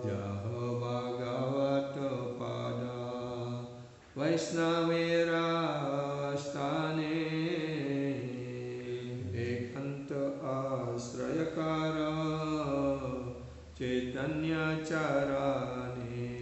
Jaho Bhagavato Pada Vaishnavira Stane Ekanta Asrayakara Chaitanya Charane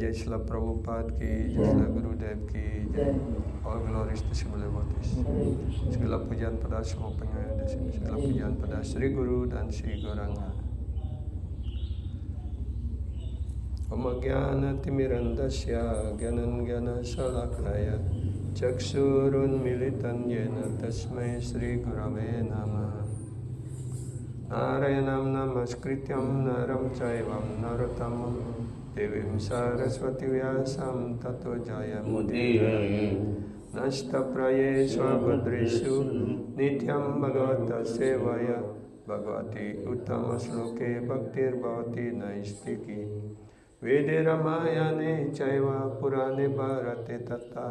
Jai Srila Prabhupada ki, Jai Srila Gurudev ki, Jai. All glories to Srimad Devotees. Segala pujian pada semua penyanyi di sini. Segala pujian pada Sri Guru dan Sri Gauranga. Om Jnana Timirandasya Gyanan Gyana Salakaya Chaksurun Militan Yena Tasmai Sri Gurave Namah. Narayanam Namaskrityam Naram Chaivam Narottamam Devim Saraswati Vyasam Tato Jaya Mudira Nasta Praye Swabhadreshu Nityam Bhagavata Sevaya Bhagavati Uttama Sloke Bhaktir Bhavati Naistiki Vede Ramayane Chaiva Purane Bharate Tata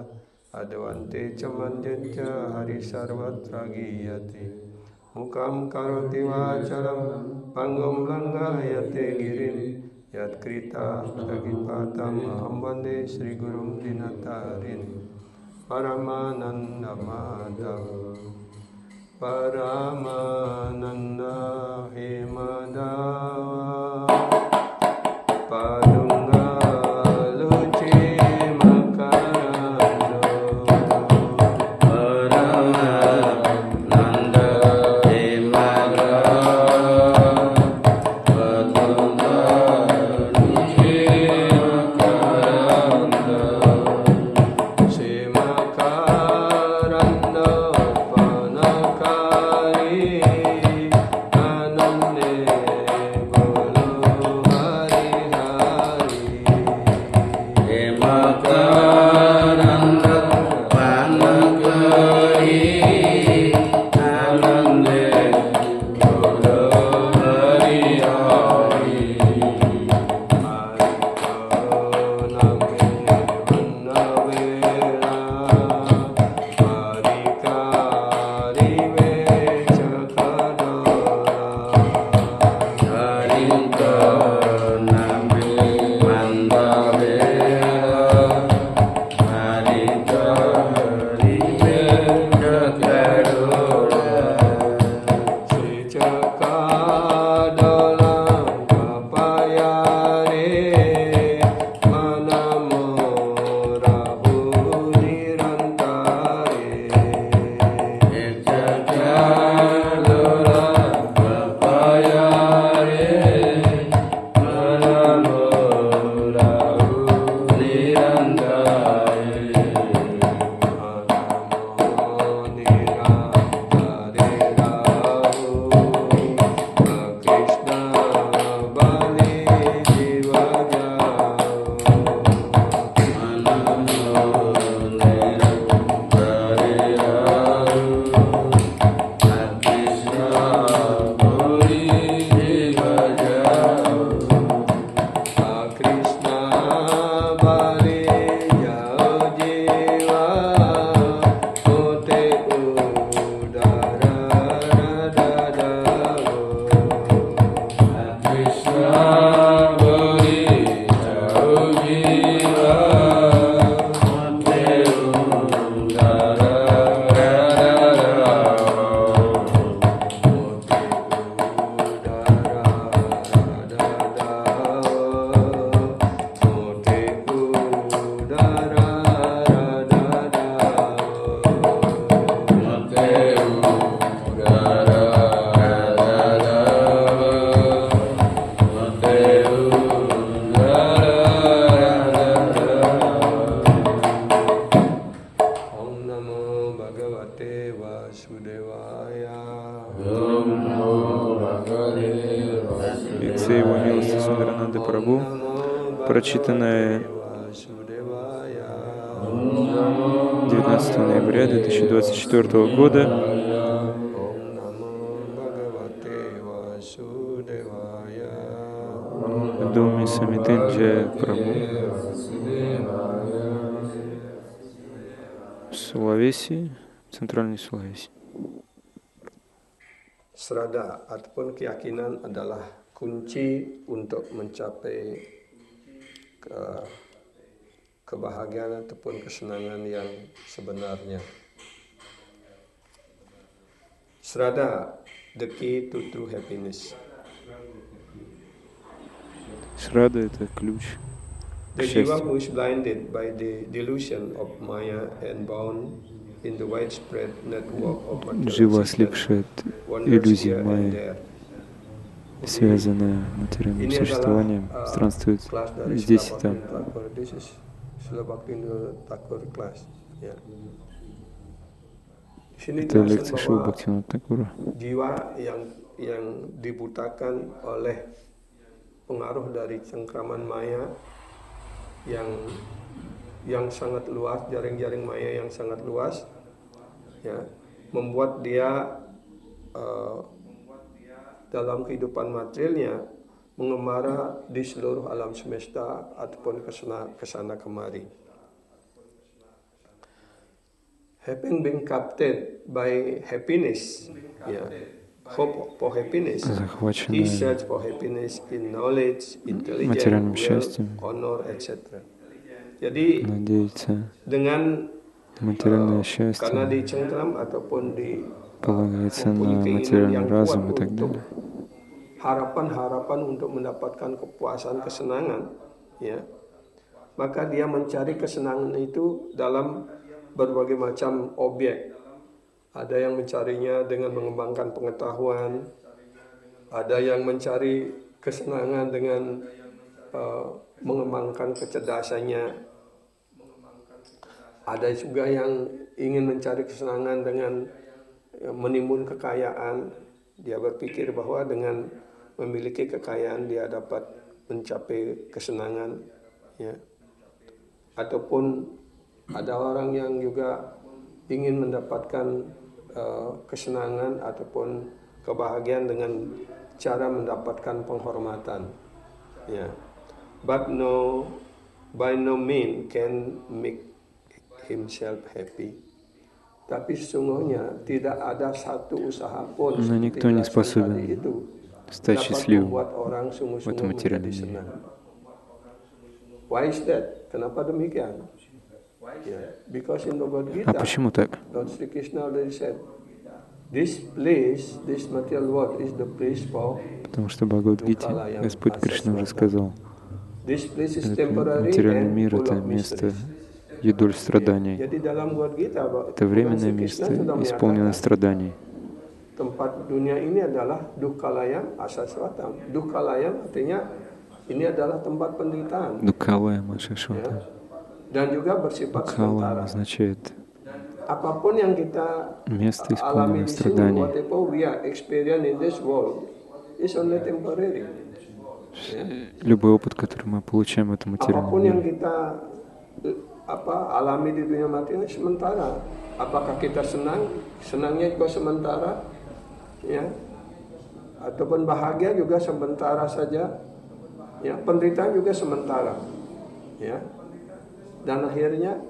Advante Chamanjanja Hari Sarvatra Giyate Mukam Karoti Vacharam Pangam Langayate Girim Yat Krita Pragipatam Aham Vande Sri Gurum Dinatarin Paramananda Madhav Paramananda Hemadava Padunga Luci Makarando Paramananda Hemadava Padunga Luci Makarando Simakarando Panakari Anande Bolo Hari Hari Simakarando Panakari Anande Bolo Hari Hari Лекция Его милости Сундарананды Прабху, прочитанная 19 ноября 2024 года в доме Самитенджая Прабху в Сулавеси, Центральной Сулавеси. Srada ataupun keyakinan adalah kunci untuk mencapai kebahagiaan ataupun kesenangan yang sebenarnya. Srada, the key to true happiness. Срада — это ключ к The jiwa счастью. who is blinded by the delusion of Maya and bound in the widespread network of Жива, material system ослепшая от wanders иллюзий here and майя, there. связанная материальным Ini существованием, adalah странствует kelas dari здесь и Srila там. Bhaktivinoda Thakur. This is Srila Bhaktivinoda Thakur class. Ya. Di sini Это dijelaskan лекция Шрила bahwa Бхактивинода Тхакура. jiwa yang dibutakan oleh pengaruh dari cengkraman maya yang sangat luas, jaring-jaring maya yang sangat luas, ya, membuat dia dalam kehidupan materialnya mengembara di seluruh alam semesta ataupun kesana kemari. Having been captured by happiness, ya, hope for happiness, he захваченная searched for happiness in knowledge, материальным intelligence, счастьем, wealth, honor, etc. Jadi надеется dengan материальное karena счастье, dicengkram ataupun полагается mempunyai на keinginan материальный yang kuat разум и так untuk далее. harapan-harapan untuk mendapatkan kepuasan, kesenangan, ya, maka dia mencari kesenangan itu dalam berbagai macam objek. Ada yang mencarinya dengan mengembangkan pengetahuan, ada yang mencari kesenangan dengan mengembangkan kecerdasannya, ada juga yang ingin mencari kesenangan dengan menimbun kekayaan. Dia berpikir bahwa dengan memiliki kekayaan dia dapat mencapai kesenangan, ya. Ataupun ada orang yang juga ingin mendapatkan kesenangan ataupun kebahagiaan dengan cara mendapatkan penghormatan, ya. But by no means can make himself happy. Tapi sesungguhnya tidak ada satu usaha pun Но никто не способен стать dapat счастливым membuat orang в sungguh-sungguh этом menjadi материальном мире. senang. Why is that? Kenapa demikian? Yeah. Because in Bhagavad А Gita, почему так? Lord Sri Krishna already said, this place, this material world is the place for Потому что в Бхагавад-гите Господь Кришна уже сказал, this place is этот temporary материальный and мир — full это of место mysteries. юдоль страданий. Jadi dalam Bhagavad Gita, Это временное место, исполнено страданий. tempat dunia ini adalah dukkhalayam asaswatam. Dukkhalayam artinya ini adalah tempat penderitaan. Дукхалая Машашвата. Dan juga bersifat Дукхала sementara. означает Apapun yang kita место, alami исполненное di sini, страданий. whatever we are experiencing in this world, is only temporary. Любой опыт, который мы получаем в этом материальном Apapun yang мире, kita alami di dunia mati ini sementara. Apakah kita senang? Senangnya juga sementara, ya. Ataupun bahagia juga sementara saja, ya. Penderitaan juga sementara, ya. Dan akhirnya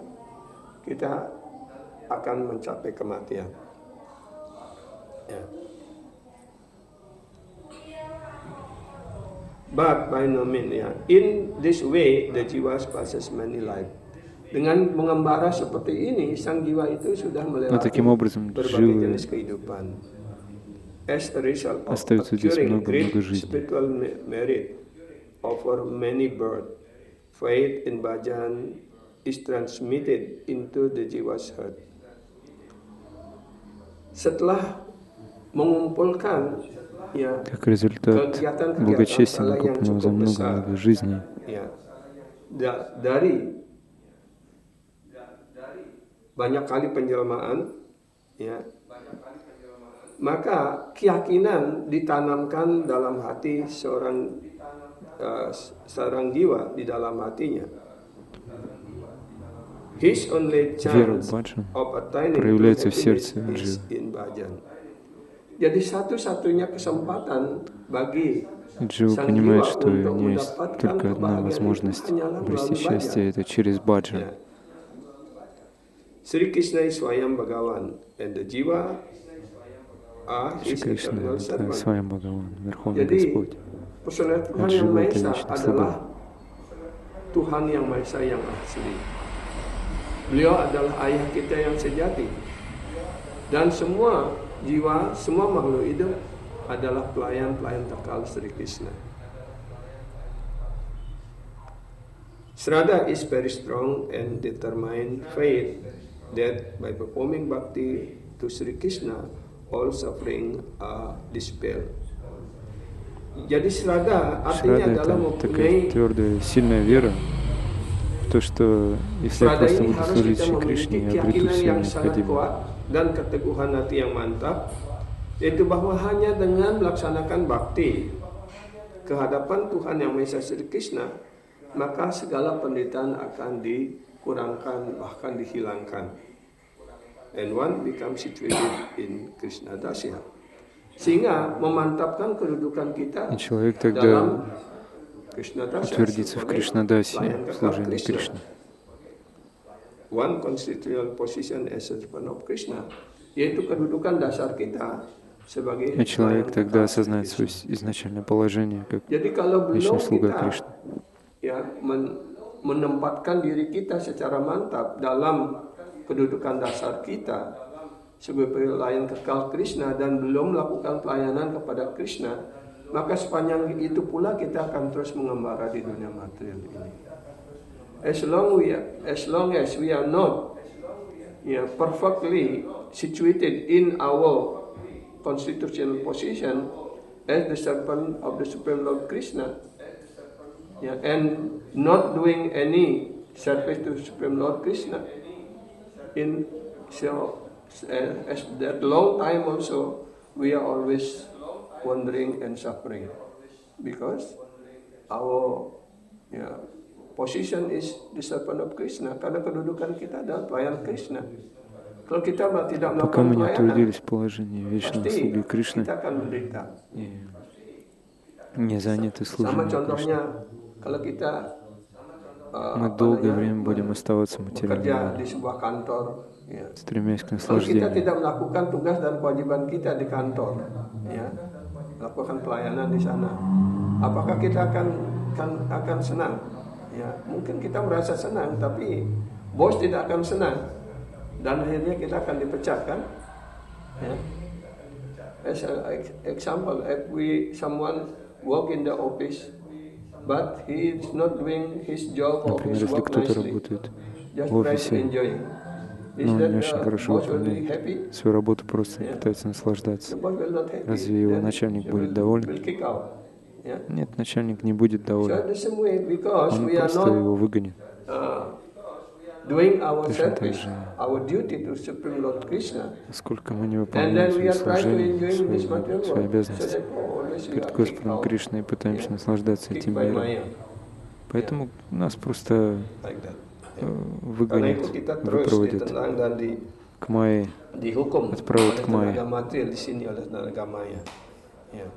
kita akan mencapai kematian, ya. But by no means, ya. In this way, the jiwa passes many lives. Dengan mengembara seperti ini, sang jiwa itu sudah melewati таким образом berbagai живы jenis kehidupan. As a result of Остается здесь acquiring great много жизней. spiritual merit over many births, faith in bhajan is transmitted into the jiwa's heart. Setelah mengumpulkan, ya, как результат благочестия, накопленного за много жизней, ya, dari banyak kali penjelmaan, ya, maka keyakinan ditanamkan dalam hati seorang jiwa di dalam hatinya. His only вера в chance баджан of attaining to проявляется в happiness сердце is дживы. in bhajan. Jadi satu-satunya kesempatan bagi Джива sang понимает, jiwa что untuk у нее есть mendapatkan только одна kebahagiaan itu возможность hanyalah обрести melalui счастье, bhajan. это через баджан. Ya. Sri Krishna is Swayam Bhagavan and the jiva are Шри his Кришна eternal — это servant. Сваям Бхагаван, Верховный Jadi Господь. personal Tuhan А yang Jiva Maha — это Esa Вечный adalah Собор. Tuhan yang Maha Esa yang asli. Beliau adalah ayah kita yang sejati. Dan semua jiwa, semua makhluk hidup adalah pelayan-pelayan kekal Sri Krishna. Shraddha is very strong and determined faith that by performing bhakti to Sri Krishna, all suffering are dispelled. Jadi Shraddha artinya Шрада — adalah это mempunyai такая твердая, сильная вера в то, что если я Shraddha просто ini буду harus служить kita Шри memiliki Кришне, я обрету keyakinan все yang sangat необходимое. kuat dan keteguhan hati yang mantap, yaitu bahwa hanya dengan melaksanakan bakti kehadapan Tuhan Yang Maha Esa Sri Krishna, maka segala penderitaan akan dikurangkan, bahkan dihilangkan. And one becomes situated in Krishna Dasya. Sehingga memantapkan kedudukan kita И человек dalam тогда Krishna Dasya утвердится в sebagai Кришнадасе, pelayan в kekal служении Krishna. Кришны. One constitutional position as a servant of Krishna, yaitu kedudukan dasar kita sebagai И человек pelayan тогда kekal осознает Krishna. свое изначальное положение как Jadi kalau belum вечный слуга kita Кришны. ya menempatkan diri kita secara mantap dalam kedudukan dasar kita sebagai pelayan kekal Krishna dan belum melakukan pelayanan kepada Krishna, maka sepanjang itu pula kita akan terus mengembara di dunia material ini. As long as we are not perfectly situated in our constitutional position as the servant of the Supreme Lord Krishna, and not doing any service to Supreme Lord Krishna, as that long time also we are always wandering and suffering because our position is the servant of Krishna, karena kedudukan kita adalah pelayan Krishna. Kalau kita tidak Пока melakukan мы не pelayanan, утвердились в положении вечного pasti слуги Кришны kita akan menderita. и не заняты Sama служением contohnya, Кришны, kalau kita мы долгое время будем оставаться bekerja материальными, di sebuah kantor, стремясь к kalau kita наслаждению. tidak melakukan tugas dan kewajiban kita di kantor, melakukan pelayanan di sana, apakah kita akan senang? Ya, mungkin kita merasa senang, tapi bos tidak akan senang, dan akhirnya kita akan dipecat, kan? Ya. As an example, if someone work in the office, but he is not doing his job or Например, his если work кто-то nicely, работает just в try to офисе, enjoy. Is но он that не очень the хорошо boss will be выполняет happy? свою работу, просто пытается наслаждаться. The boss will not happy. Разве его Then начальник he будет will доволен? kick out. Yeah. Нет, начальник не будет So доволен. the same way, because Он we are просто not его выгонит. doing our Точно так service, же. our duty to Supreme Lord Krishna, Сколько мы не and выполняем then we свои are trying to служения, enjoy this material свои world, so обязанности that always we перед are kicked Господом out, Кришной и пытаемся наслаждаться kicked этим by миром. Maya, Поэтому нас просто like that. Karena выгонят, itu kita terus выпроводят ditentang dan к Майе, dihukum отправят oleh к Майе. tenaga material di sini, oleh tenaga Maya. Ya.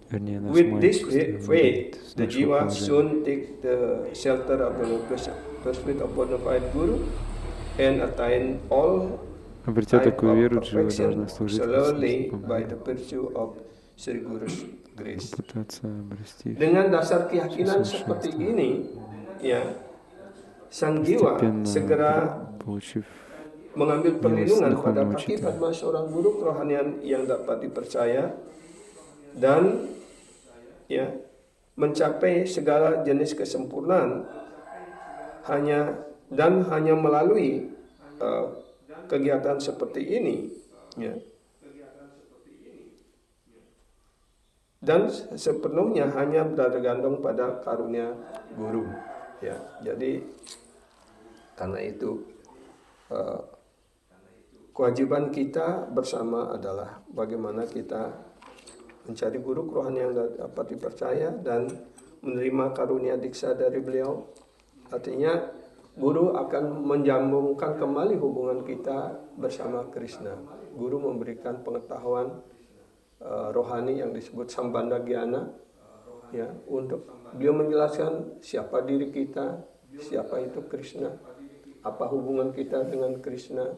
Вернее, нас With Майя this просто faith, выгонит с the нашего jiwa положения. soon take the shelter of the lotus feet of bona fide guru and attain all Обретя type такую of веру, Джива perfection должна служить slowly Господу, by the virtue of Sri Guru's grace. попытаться обрести Dengan dasar keyakinan seperti ini, sang jiwa постепенно, segera получив mengambil perlindungan pada dukhanного kaki учителя. Padma, seorang guru kerohanian yang dapat dipercaya, dan mencapai segala jenis kesempurnaan hanya melalui kegiatan seperti ini, dan sepenuhnya hanya bergantung pada karunia guru. Jadi karena itu kewajiban kita bersama adalah bagaimana kita mencari guru kerohanian yang dapat dipercaya dan menerima karunia diksa dari beliau. Artinya guru akan menjambungkan kembali hubungan kita bersama Krishna. Guru memberikan pengetahuan rohani yang disebut Sambandha Gyana, untuk beliau menjelaskan siapa diri kita, siapa itu Krishna, apa hubungan kita dengan Krishna.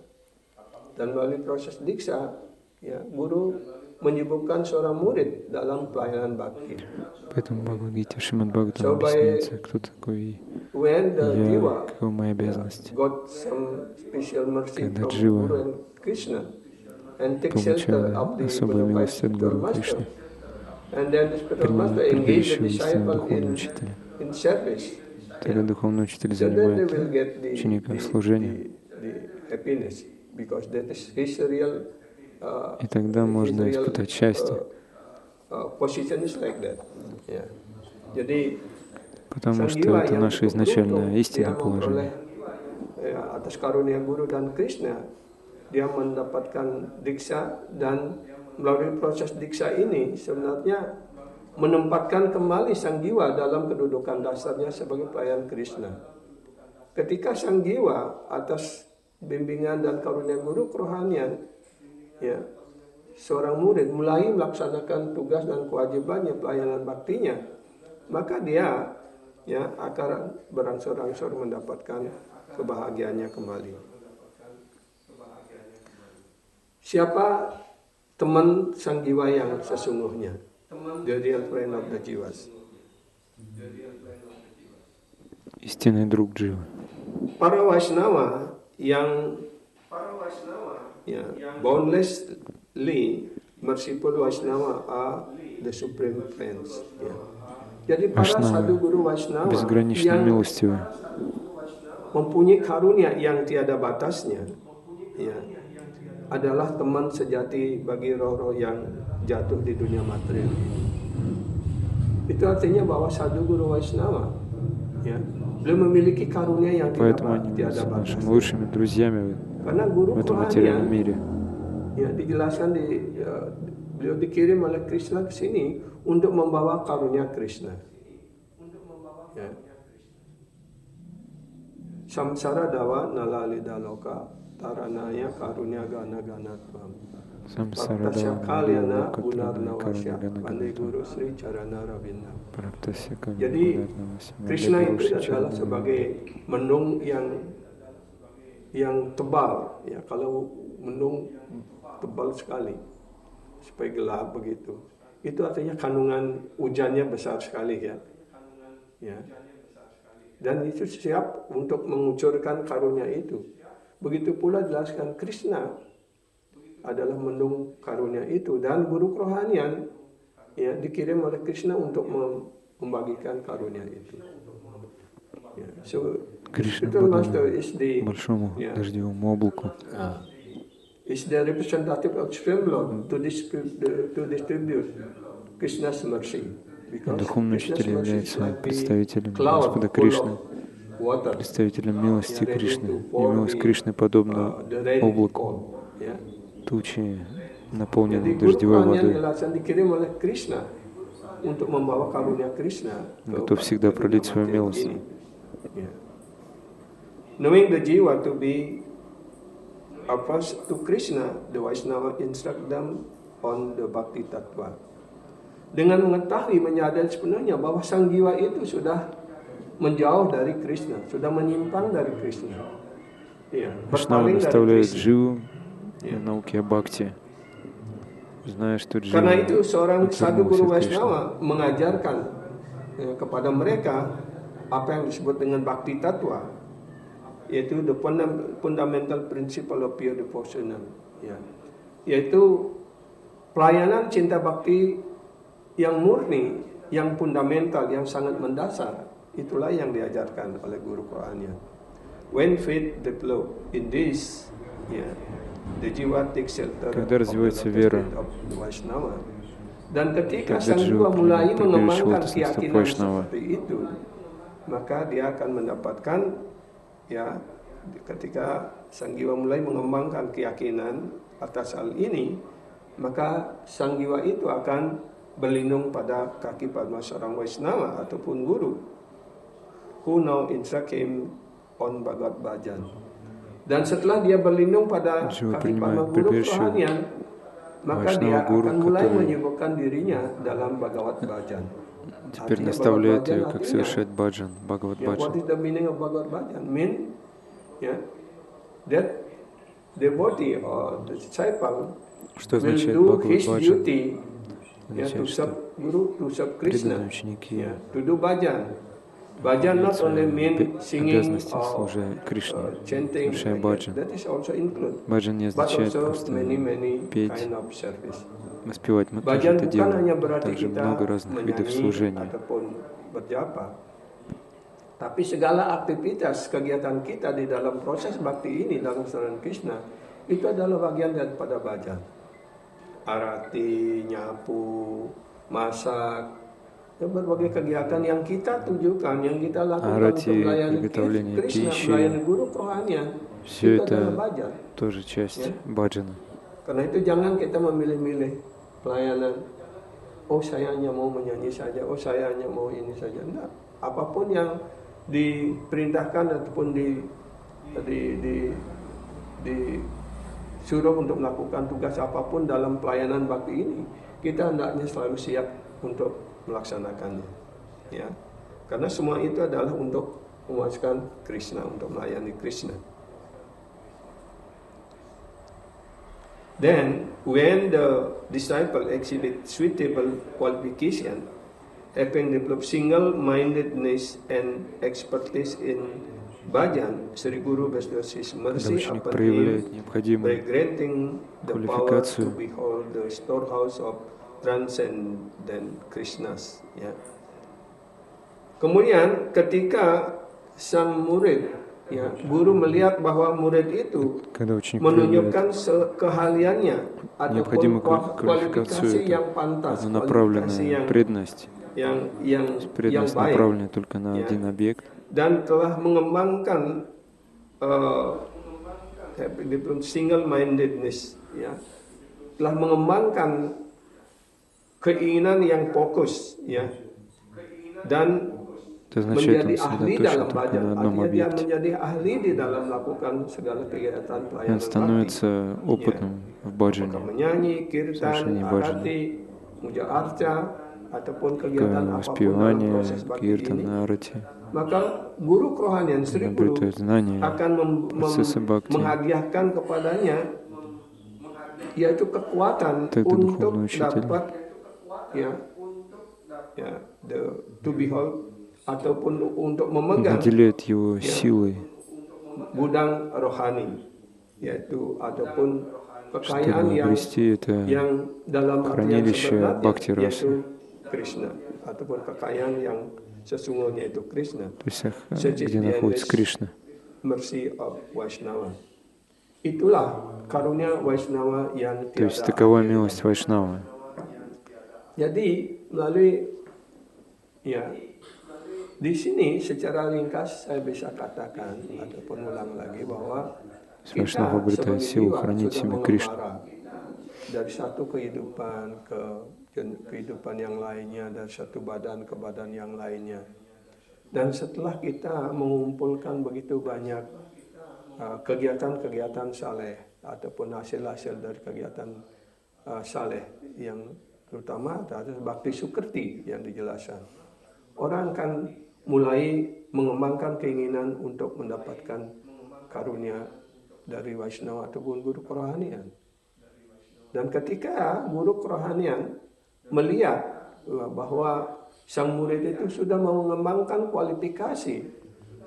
Dan melalui proses diksa, guru menyibukkan seorang murid dalam pelayanan bakti. Поэтому в Бхагавад-гите Шримад Бхагаватам So объясняется, кто такой when the я, jiva какова моя обязанность. got some special mercy Когда from Джива Guru and Krishna and take shelter получала of the особую bona fide милость от spiritual Гуру master, Кришны, and then the spiritual master engage the прибежищего истинного disciple духовного учителя, in service, тогда духовный учитель so then they занимает will get ученика в служении, the happiness, because that is his real и тогда можно his real, испытать счастье, position is like that. Jadi потому sang что jiwa это yang наше cukup изначальное beruntung, dia истинное memperoleh положение. atas karunia guru dan Krishna dia mendapatkan diksa, dan melalui proses diksa ini sebenarnya menempatkan kembali sang jiwa dalam kedudukan dasarnya sebagai pelayan Krishna. Ketika sang jiwa atas bimbingan dan karunia guru kerohanian, ya, seorang murid mulai melaksanakan tugas dan kewajibannya pelayanan baktinya, maka dia ya akan berangsur-angsur mendapatkan kebahagiaannya kembali. Siapa teman sang jiwa yang sesungguhnya? The real friend of the jiwas. Истинный друг Дживы. Para Vaishnava yang ya, boundlessly merciful Vaishnava are the supreme friends. Ya. Jadi para sadhu guru Vaishnava безгранично yang милостивый, mempunyai karunia yang tiada batasnya, ya, adalah teman sejati bagi roh-roh yang jatuh di dunia material. Itu artinya bahwa sadhu guru Vaishnava, ya, beliau memiliki karunia yang поэтому они tiada являются batas. нашими лучшими друзьями Karena guru в этом kerohanian, материальном мире. ya, dijelaskan beliau dikirim oleh Krishna ke sini untuk membawa karunia Krishna. Ya. Samsara dawa nalalida loka taranaya karunia gana gana tuam. Samsara Praktasya dawa kalyana nalalida gunar karunia nawasya gana gana pandai tuam. guru Sri Charana Rabinda. Praktasya kalyana Jadi gunar nawasya Krishna pandai guru itu Sri adalah Charana sebagai mendung yang tebal, ya. Kalau mendung tebal sekali supaya gelap begitu, itu artinya kandungan hujannya besar sekali, ya. Ya. Dan itu siap untuk mengucurkan karunia itu. Begitu pula jelaskan Krishna adalah mendung karunia itu, dan guru kerohanian ya dikirim oleh Krishna untuk membagikan karunia itu. Ya. So, Кришна spiritual master подобен is the большому дождевому облаку. Is the representative of Supreme Lord to distribute Krishna's mercy. Because Духовный Krishna's учитель mercy is является like the представителем cloud Господа full Кришны, of water. представителем милости Ready Кришны. to И pour милость the, Кришны подобна the rain облаку, fall. Ya. тучи, Jadi наполненной guru дождевой kerohanian водой. jelaskan dikirim oleh Krishna untuk membawa karunia Krishna Готов всегда пролить свою милость. Ya. Knowing the jiva to be opposed to Krishna, the Vaishnava instruct them on the Bhakti Tattva. Dengan mengetahui, menyadari sepenuhnya bahwa sang jiwa itu sudah menjauh dari Krishna, sudah menyimpang dari Krishna. Ya, Вайшнава berpaling dari наставляет Krishna. Дживу на науке о Бхакти, зная, что Karena Джива itu seorang sadhu отвернулся guru от Кришны. Vaishnava mengajarkan kepada mereka apa yang disebut dengan Bhakti Tattva, yaitu the fundamental principle of pure devotion, ya, yaitu pelayanan cinta bakti yang murni, yang fundamental, yang sangat mendasar. Itulah yang diajarkan oleh guru kerohanian. When faith develop in this, ya, the jiwa takes shelter Когда развивается вера, of the Vaishnava. Dan ketika тогда sang jiwa Джива mulai прибежал mengembangkan от keyakinan Вайшнава. seperti itu, maka dia akan mendapatkan, ya, ketika sang jiwa mulai mengembangkan keyakinan atas hal ini, maka sang jiwa itu akan berlindung pada kaki padma seorang Vaishnava ataupun guru who now instruct him on Bhagavad Bhajan. Dan setelah dia berlindung pada Jiwa kaki padma принимает guru прибежище kerohanian, maka Vaishnava dia guru, akan mulai который menyibukkan dirinya dalam Bhagavad Bhajan. теперь Artinya наставляет Bhagavad ее, Bhajan как artinya, совершать баджан, Бхагават yeah, what баджан. is the meaning of Bhagavad Bhajan? Mean, yeah, that devotee or the disciple Что will означает do Бхагават his баджан? duty, yeah, to Означает, serve что Guru, to serve Krishna, преданные ученики yeah, to do bhajan. Bhajan not only mean singing обязанности, or служа Кришне, chanting, совершая like баджан. that is also include, Баджан не but означает also просто many петь, kind of service. воспевать. Мы тоже Bhajan это bukan hanya делаем. berarti Также kita много разных видов menyanyi служения. ataupun berjapa. Tapi segala aktivitas kegiatan kita di dalam proses bakti ini dalam saran Krishna itu adalah bagian daripada bhajan. Arati, nyapu, masak, berbagai kegiatan yang kita tujukan, yang kita lakukan untuk Арати, melayani приготовление Krishna, пищи, melayani guru kerohanian, все itu adalah это bhajan. тоже часть баджана. Karena itu jangan kita memilih-milih pelayanan. Oh saya hanya mau menyanyi saja, oh saya hanya mau ini saja. Enggak. Apapun yang diperintahkan ataupun disuruh untuk melakukan tugas apapun dalam pelayanan bakti ini, kita hendaknya selalu siap untuk melaksanakannya. Ya. Karena semua itu adalah untuk memuaskan Krishna, untuk melayani Krishna. Then, when the disciple exhibit suitable qualification, having developed single-mindedness and expertise in bhajan, Sri Guru bestows his mercy ученик upon проявляет him by необходимую granting the power to квалификацию, behold the storehouse of transcendent Krishnas. Ya. Kemudian, ketika sang murid, ya, guru melihat bahwa murid itu когда ученик проявляет menunjukkan keahliannya ataupun необходимую kualifikasi квалификацию, yang это pantas, kualifikasi однонаправленная преданность, yang преданность baik, направленная только на ya, один объект, dan telah mengembangkan single-mindedness, ya, telah mengembangkan keinginan yang fokus, ya, dan это означает, menjadi он ahli сосредоточен dalam только belajar, на одном artinya dia объекте. menjadi ahli di dalam melakukan segala kegiatan Он pelayanan bakti, становится опытным в баджане, apakah menyanyi, kirtan, совершении баджаны, arati, puja arca, ataupun kegiatan apapun dalam воспевание, proses bakti ini, киртан, арати, maka guru kerohanian Sri Guru приобретает знания, akan процессы бхакти, menghadiahkan kepadanya yaitu kekuatan Тогда untuk духовный учитель dapat to behold ataupun untuk memegang наделяет его силой, gudang rohani, yaitu ataupun kekayaan чтобы обрести это yang dalam artian хранилище sebenarnya бхакти расы, yaitu Krishna, ataupun kekayaan yang sesungguhnya itu Krishna, то есть где находится Кришна. mercy of Vaishnava. Itulah karunia Vaishnava yang То есть tiada такова akhir. милость Вайшнавы. Jadi melalui di sini secara ringkas saya bisa katakan ataupun ulang lagi bahwa kita sebagai jiwa sudah mengembara dari satu kehidupan ke kehidupan yang lainnya, dari satu badan ke badan yang lainnya. Dan setelah kita mengumpulkan begitu banyak kegiatan-kegiatan saleh ataupun hasil-hasil dari kegiatan saleh yang terutama atas bakti sukrti yang dijelaskan, orang akan mulai mengembangkan keinginan untuk mendapatkan karunia dari Vaishnava ataupun guru kerohanian. Dan ketika guru kerohanian melihat bahwa sang murid itu sudah mengembangkan kualifikasi,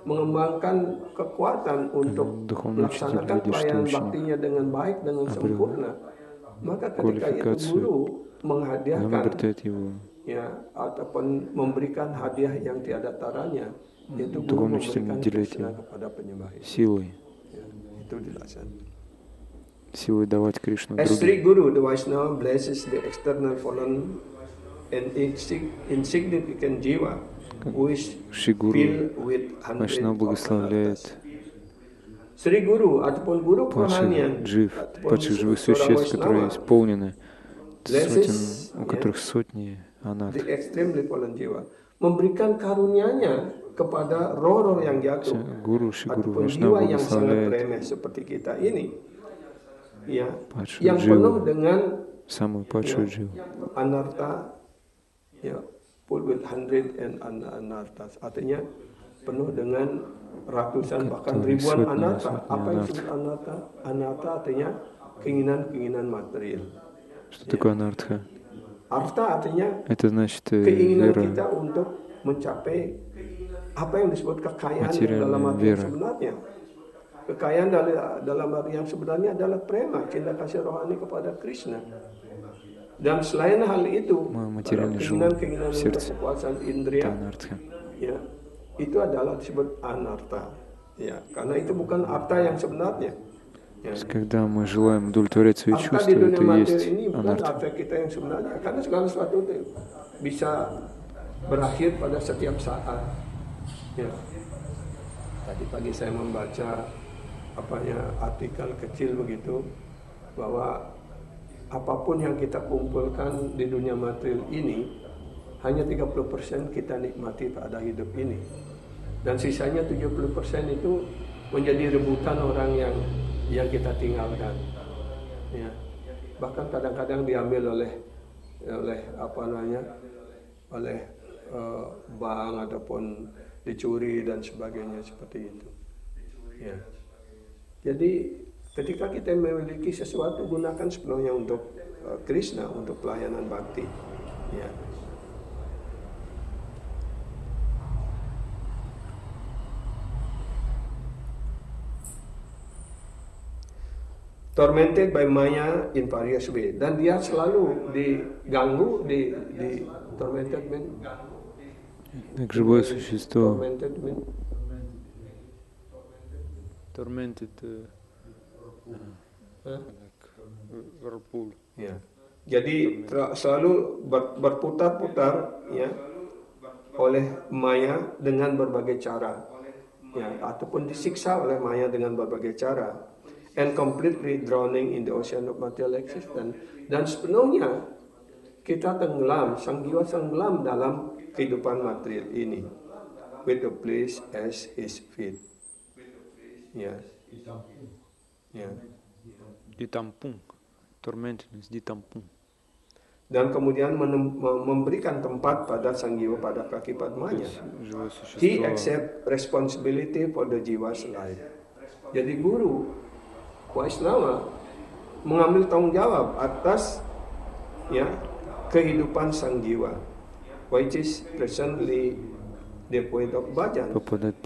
mengembangkan kekuatan untuk melaksanakan pelayanan baktinya dengan baik, dengan sempurna, maka ketika itu guru menghadiahkan ataupun memberikan hadiah yang tiada taranya, yaitu guru memberikan Krishna kepada penyembah силой, itu dijelaskan. Силой давать Кришну As другим. Sri Guru, the Vaishnava blesses the external fallen and insignificant jiva who is filled with hundreds Вайшнава of благословляет anarthas. Sri Guru ataupun guru kerohanian, падших живых существ, которые исполнены сотен, у которых сотни анат. the extremely fallen jiva, memberikan karunia-Nya kepada roh-roh yang jatuh Guru, Shri Guru ataupun Vaishnava jiwa yang sangat благословляет remeh seperti kita ini, ya, падшую yang penuh дживу, dengan самую падшую дживу, anartha, ya, full with hundred and anarthas, artinya penuh dengan ratusan bahkan ribuan anartha. Apa yang disebut anartha? Anartha artinya keinginan-keinginan material. Что такое анартха? Artha artinya Это значит keinginan вера, kita untuk mencapai apa yang disebut kekayaan Material dalam arti yang vera. sebenarnya. Kekayaan dalam arti yang sebenarnya adalah prema, cinta kasih rohani kepada Krishna. Dan selain hal itu, материальный keinginan-keinginan в untuk сердце. kepuasan Это indria, анартха. ya, itu adalah disebut anartha. Ya, karena itu bukan arta yang sebenarnya. То есть, когда мы желаем удовлетворять свои Arta чувства, di dunia это и materi есть ini bukan анартха. arta kita yang sebenarnya. Karena segala sesuatu itu bisa berakhir pada setiap saat. Ya. Tadi pagi saya membaca artikel kecil begitu bahwa apapun yang kita kumpulkan di dunia material ini hanya 30% kita nikmati pada hidup ini, dan sisanya 70% itu menjadi rebutan orang yang kita tinggalkan. Ya. Bahkan kadang-kadang diambil oleh bank ataupun dicuri dan sebagainya seperti itu. Ya. Jadi ketika kita memiliki sesuatu, gunakan sepenuhnya untuk Krishna, untuk pelayanan bakti. Ya. Tormented by Maya in various way, dan dia selalu diganggu, di tormented mean. Как живое существо. Tormented mean. Tormented. Whirlpool. Ya. Jadi selalu berputar-putar ya oleh Maya dengan berbagai cara, ya, ataupun disiksa oleh Maya dengan berbagai cara, and completely drowning in the ocean of material existence, dan sepenuhnya kita tenggelam, sang jiwa tenggelam dalam kehidupan material ini, with the place as his feet. Ya. Ya. Ditampung. Tormentedness, ditampung. Dan kemudian memberikan tempat pada sang jiwa pada kaki Padmanya. He accept responsibility for the jiwa's life. Jadi guru Vaishnava mengambil tanggung jawab atas ya kehidupan sang jiwa, which is presently the point of bhajan,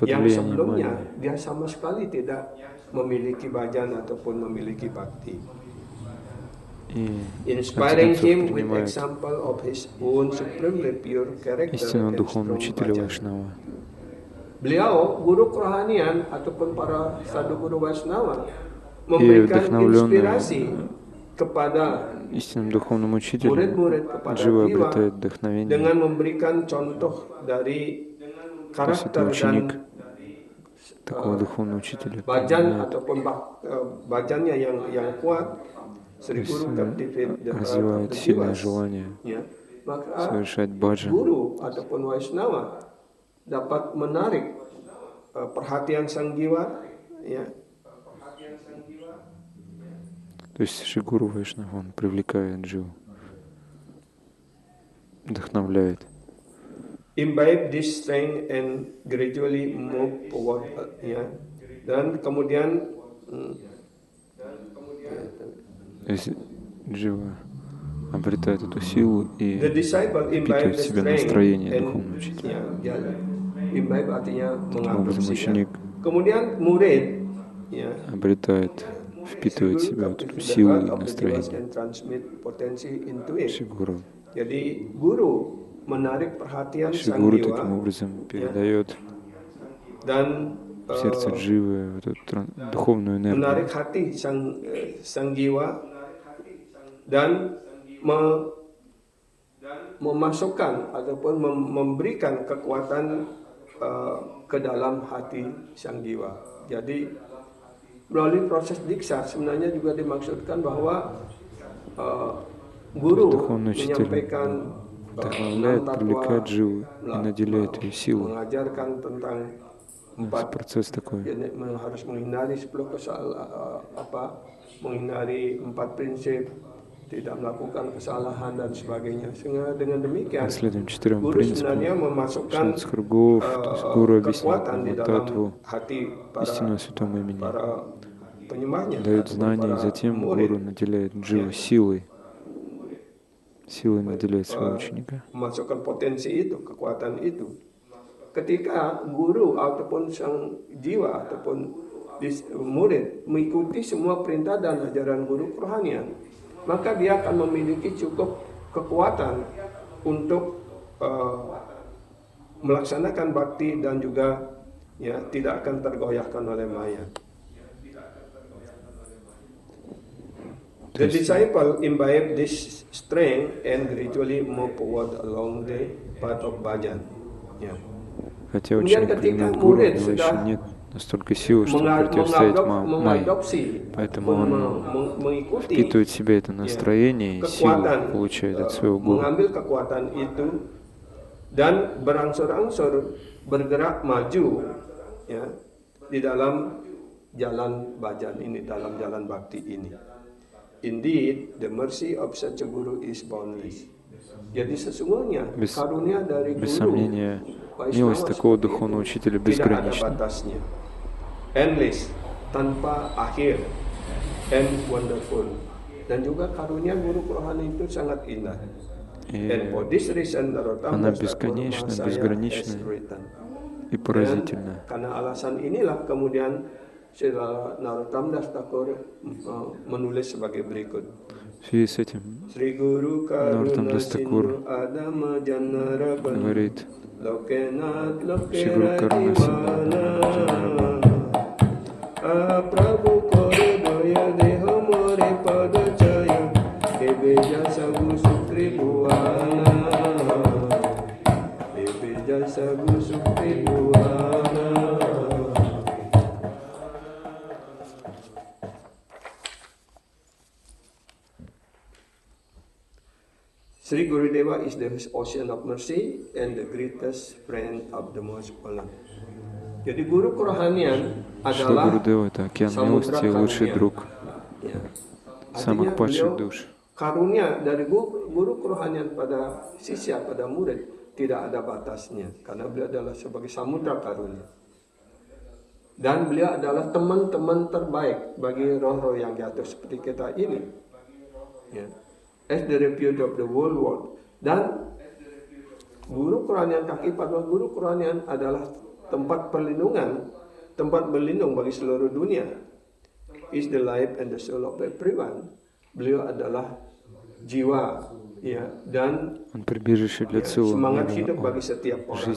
yang sebelumnya dia sama sekali tidak memiliki bhajan ataupun memiliki bakti. Inspiring him with example of his own supremely pure character and strong bhajan. Beliau guru kerohanian ataupun para sadhu guru Vaishnava memberikan inspirasi kepada истинным духовным учителем murid-murid, kepada Джива jiwa, обретает вдохновение. dengan memberikan contoh dari karakter ученик dan такого духовного учителя bhajan ataupun bhajannya yang kuat. Sri Guru развивает сильное желание ya, maka совершать баджан. guru ataupun Vaishnava dapat menarik perhatian sang jiwa, ya. То есть Шри-Гуру Вайшнав, он привлекает Дживу, вдохновляет. Imbibe this strength and gradually move forward, ya. Dan kemudian То есть Джива обретает эту силу и the disciple imbibe впитывает в the себя strength настроение and, духовного учителя. ya, imbibe artinya Таким образом, mengadopsi. ученик Kemudian murid, ya, обретает, впитывает в себя вот эту силу и настроение Шри-Гуру. Jadi guru menarik perhatian sang Шри-Гуру jiwa таким образом передает dan в сердце Дживы вот эту духовную menarik энергию, hati sang jiwa dan memasukkan ataupun memberikan kekuatan ke dalam hati sang jiwa. Jadi melalui proses diksa sebenarnya juga dimaksudkan bahwa guru menyampaikan вдохновляет, привлекает Дживу и наделяет ее силой. mengajarkan tentang Процесс такой. harus menghindari 10 menghindari 4 prinsip, tidak melakukan kesalahan dan sebagainya. Sehingga dengan demikian Следуем 4 guru sebenarnya принципам. memasukkan 16 кругов, то есть Гуру объясняет kekuatan di нам dalam татву hati истинного святого имени, para penyembahnya, дает ataupun знания, и para затем murid. Гуру наделяет Дживу силой. Силой наделяет своего ученика. Memasukkan potensi itu, kekuatan itu. Ketika guru ataupun sang jiwa ataupun murid mengikuti semua perintah dan ajaran guru kerohanian, maka dia akan memiliki cukup kekuatan untuk melaksanakan bakti dan juga ya tidak akan tergoyahkan oleh maya. То The disciple imbibe this strength and gradually move forward along the path of bhajan. Хотя ученик принимает гуру, у него еще нет настолько силы, чтобы противостоять майе. Поэтому он впитывает в себя это настроение и силу получает от своего гуру. Dan berangsur-angsur bergerak maju di dalam jalan bhajan ini, dalam jalan bakti ini. Indeed, the mercy of such a guru is boundless. Jadi sesungguhnya karunia dari guru, без сомнения, милость такого духовного учителя безгранична. Endless, tanpa akhir, and wonderful. Dan juga karunia guru rohani itu sangat indah. And for this reason, она бесконечна, безгранична и поразительна. Karena alasan inilah kemudian Srila Narottam Das Thakur menulis sebagai berikut. В связи с этим Нароттам Дас Такур говорит: Шри Гуру Каруна Синдху Prabhu kore doya deho more pada caya Bebeja sagu sukri buana Bebeja sagu sukri buana. Sri Gurudeva is the ocean of mercy and the greatest friend of the most fallen. Jadi guru kerohanian adalah Гурудева — это океан милости и лучший друг самых падших душ. Karunia dari guru kerohanian pada sisya, pada murid tidak ada batasnya karena beliau adalah sebagai samudra karunia. Dan beliau adalah teman-teman terbaik bagi roh-roh yang jatuh seperti kita ini. As the refuge of the whole world. Dan guru kerohanian kaki padma guru kerohanian adalah tempat perlindungan, tempat berlindung bagi seluruh dunia. Is the life and the soul of everyone. Beliau adalah jiwa, dan semangat hidup bagi setiap orang.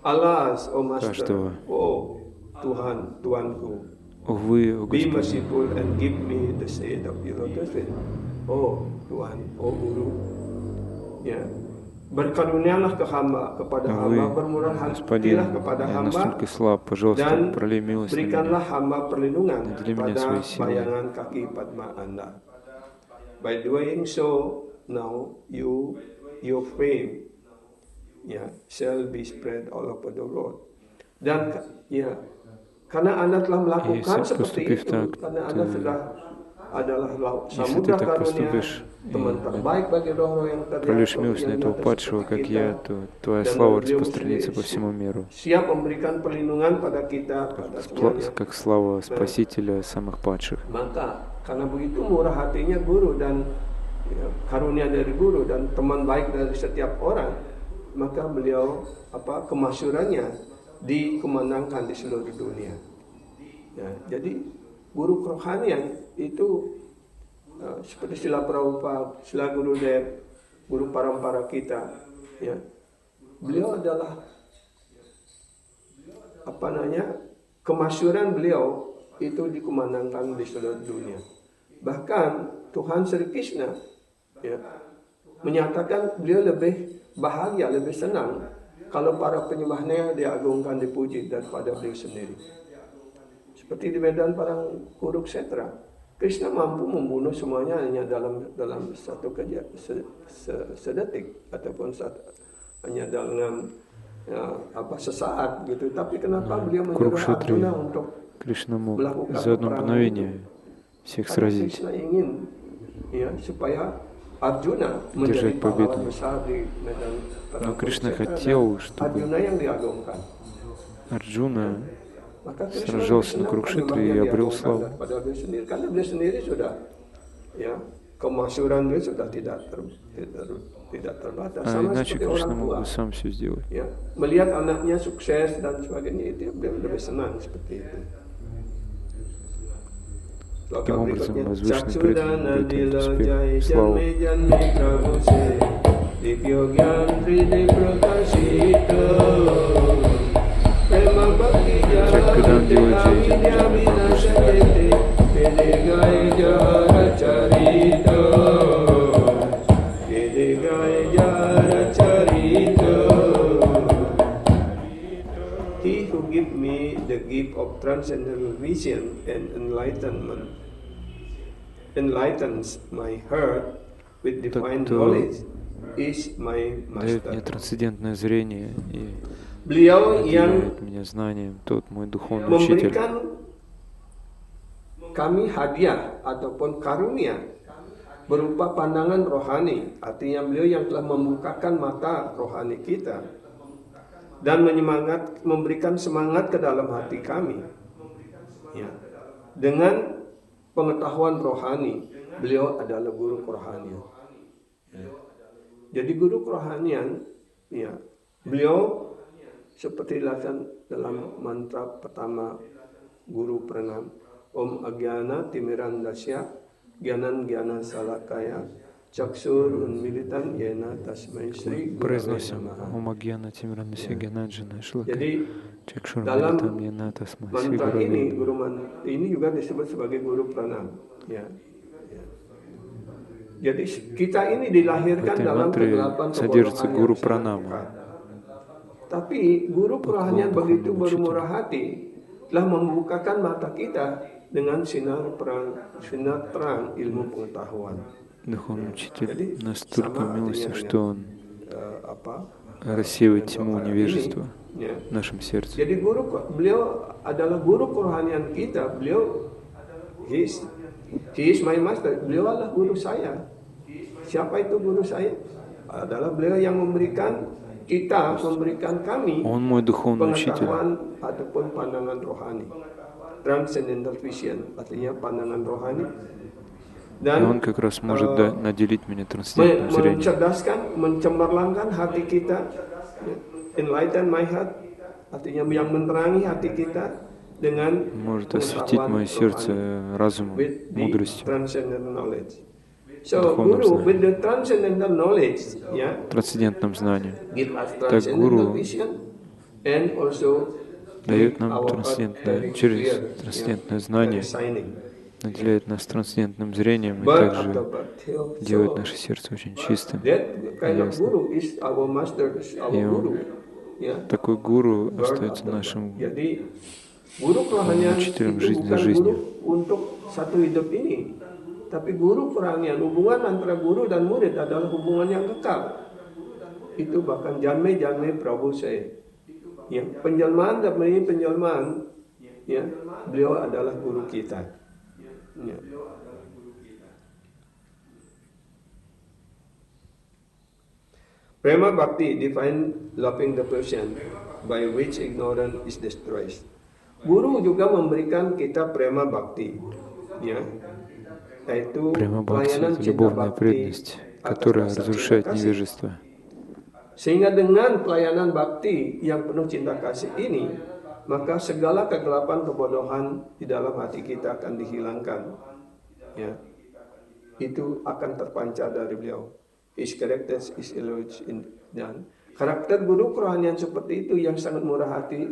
Alas, oh Master, oh Tuhan, Tuanku, be merciful and give me the shade of your lotus feet. Oh Tuhan, oh Guru, berkarunialah kepada hamba, bermurah hatilah kepada hamba, dan berikanlah hamba perlindungan pada bayangan kaki padma Anda. By doing so, now your fame shall be spread all over the world. Dan karena Anda telah melakukan seperti itu, karena Anda sudah adalah samudra karunia, teman terbaik bagi roh-roh yang прольешь милость на этого падшего, как я, то твоя слава распространится по всему миру. Siap memberikan perlindungan pada kita, pada semuanya. Как слава Спасителя самых падших. Maka karena begitu murah hatinya guru dan karunia dari guru dan teman baik dari setiap orang, maka beliau kemasyurannya dikumandangkan di seluruh dunia. Jadi guru kerohanian itu seperti Srila Prabhupada, Srila Gurudev, guru parampara kita, beliau adalah kemasyuran beliau itu dikumandangkan di seluruh dunia. Bahkan Tuhan Sri Krishna menyatakan beliau lebih bahagia, lebih senang kalau para penyembahnya diagungkan, dipuji daripada beliau sendiri. Seperti di medan perang Kurukshetra, Krishna mampu membunuh semuanya hanya dalam satu sedetik ataupun hanya dalam sesaat gitu. Tapi kenapa beliau menyuruh Arjuna untuk melakukan perang itu? Karena Krishna ingin supaya Arjuna menjadi pahlawan besar di medan perang Kurukshetra. Arjuna yang diagungkan. Arjuna сражался на Курукшетре и обрел славу. Karena beliau sendiri sudah, kemasyuran beliau sudah tidak terbatas. А иначе Кришна мог бы сам все сделать. Melihat anaknya sukses dan sebagainya, itu beliau lebih senang seperti itu. Таким образом, возвышенный преданный будет успех, славу. Человек, когда он делает джай, He who give me the gift of transcendental vision and enlightenment enlightens my heart with divine knowledge is my дает мне master. трансцендентное зрение и Beliau yang наделяет меня знанием, тот мой духовный учитель, memberikan kami hadiah ataupun karunia berupa pandangan rohani, artinya beliau yang telah membukakan mata rohani kita dan memberikan semangat ke dalam hati kami. Ya. Dengan pengetahuan rohani, beliau adalah guru kerohanian. Ya. Jadi guru kerohanian, ya, beliau seperti dilakukan dalam mantra pertama guru pranam, Om Agyana Timirandasya Gyanan Gyana Salakaya Чаксур Унмилитан Йена Тасмай Шри. Произносим Ом Агьяна Тимирандасya Гьянаджана Шлакая Jadi Чакшур dalam Унмилитан Йена Тасмай Шри mantra ini, Гураве. ini juga disebut sebagai guru pranam. Ya. Ya. Jadi kita ini dilahirkan В этой dalam мантре kegelapan содержится kebodohan гуру yang sangat пранама. pekat. Tapi guru kerohanian begitu bermurah hati telah membukakan mata kita dengan sinar terang ilmu pengetahuan. Духовный учитель настолько милостив, что он рассеивает тьму невежества в нашем сердце. Jadi beliau adalah guru kerohanian kita. Beliau he is my master. Beliau adalah guru saya. Siapa itu guru saya? Adalah beliau yang memberikan kami Он мой духовный учитель. pengetahuan ataupun pandangan rohani. Transcendental vision, artinya pandangan rohani. И он как раз может наделить меня трансцендентным зрением. Mencemerlangkan hati kita, enlighten my heart, artinya yang menerangi hati kita dengan может осветить мое сердце разумом, мудростью, Guru with the transcendental knowledge, трансцендентным знанием. give us Так transcendental гуру vision and also дает нам трансцендентное, через трансцендентное знание, наделяет нас трансцендентным зрением и также делает наше сердце очень чистым и ясным. И такой гуру остается нашим учителем жизни за жизнью. Tapi guru kerohanian, hubungan antara guru dan murid adalah hubungan yang kekal. Itu bahkan janme Prabhu saya. Ya, penjelmaan demi penjelmaan, ya, beliau adalah guru kita. Ya. Prema Bhakti define loving the person by which ignorance is destroyed. Guru juga memberikan kita prema bhakti, ya. Према бхакти — это любовная преданность, которая разрушает невежество. Sehingga dengan pelayanan bakti yang penuh cinta kasih ini, maka segala kegelapan kebodohan di dalam hati kita akan dihilangkan. Ya. Itu akan terpancar dari beliau. His character is eloquent. Dan karakter guru kerohanian seperti itu yang sangat murah hati,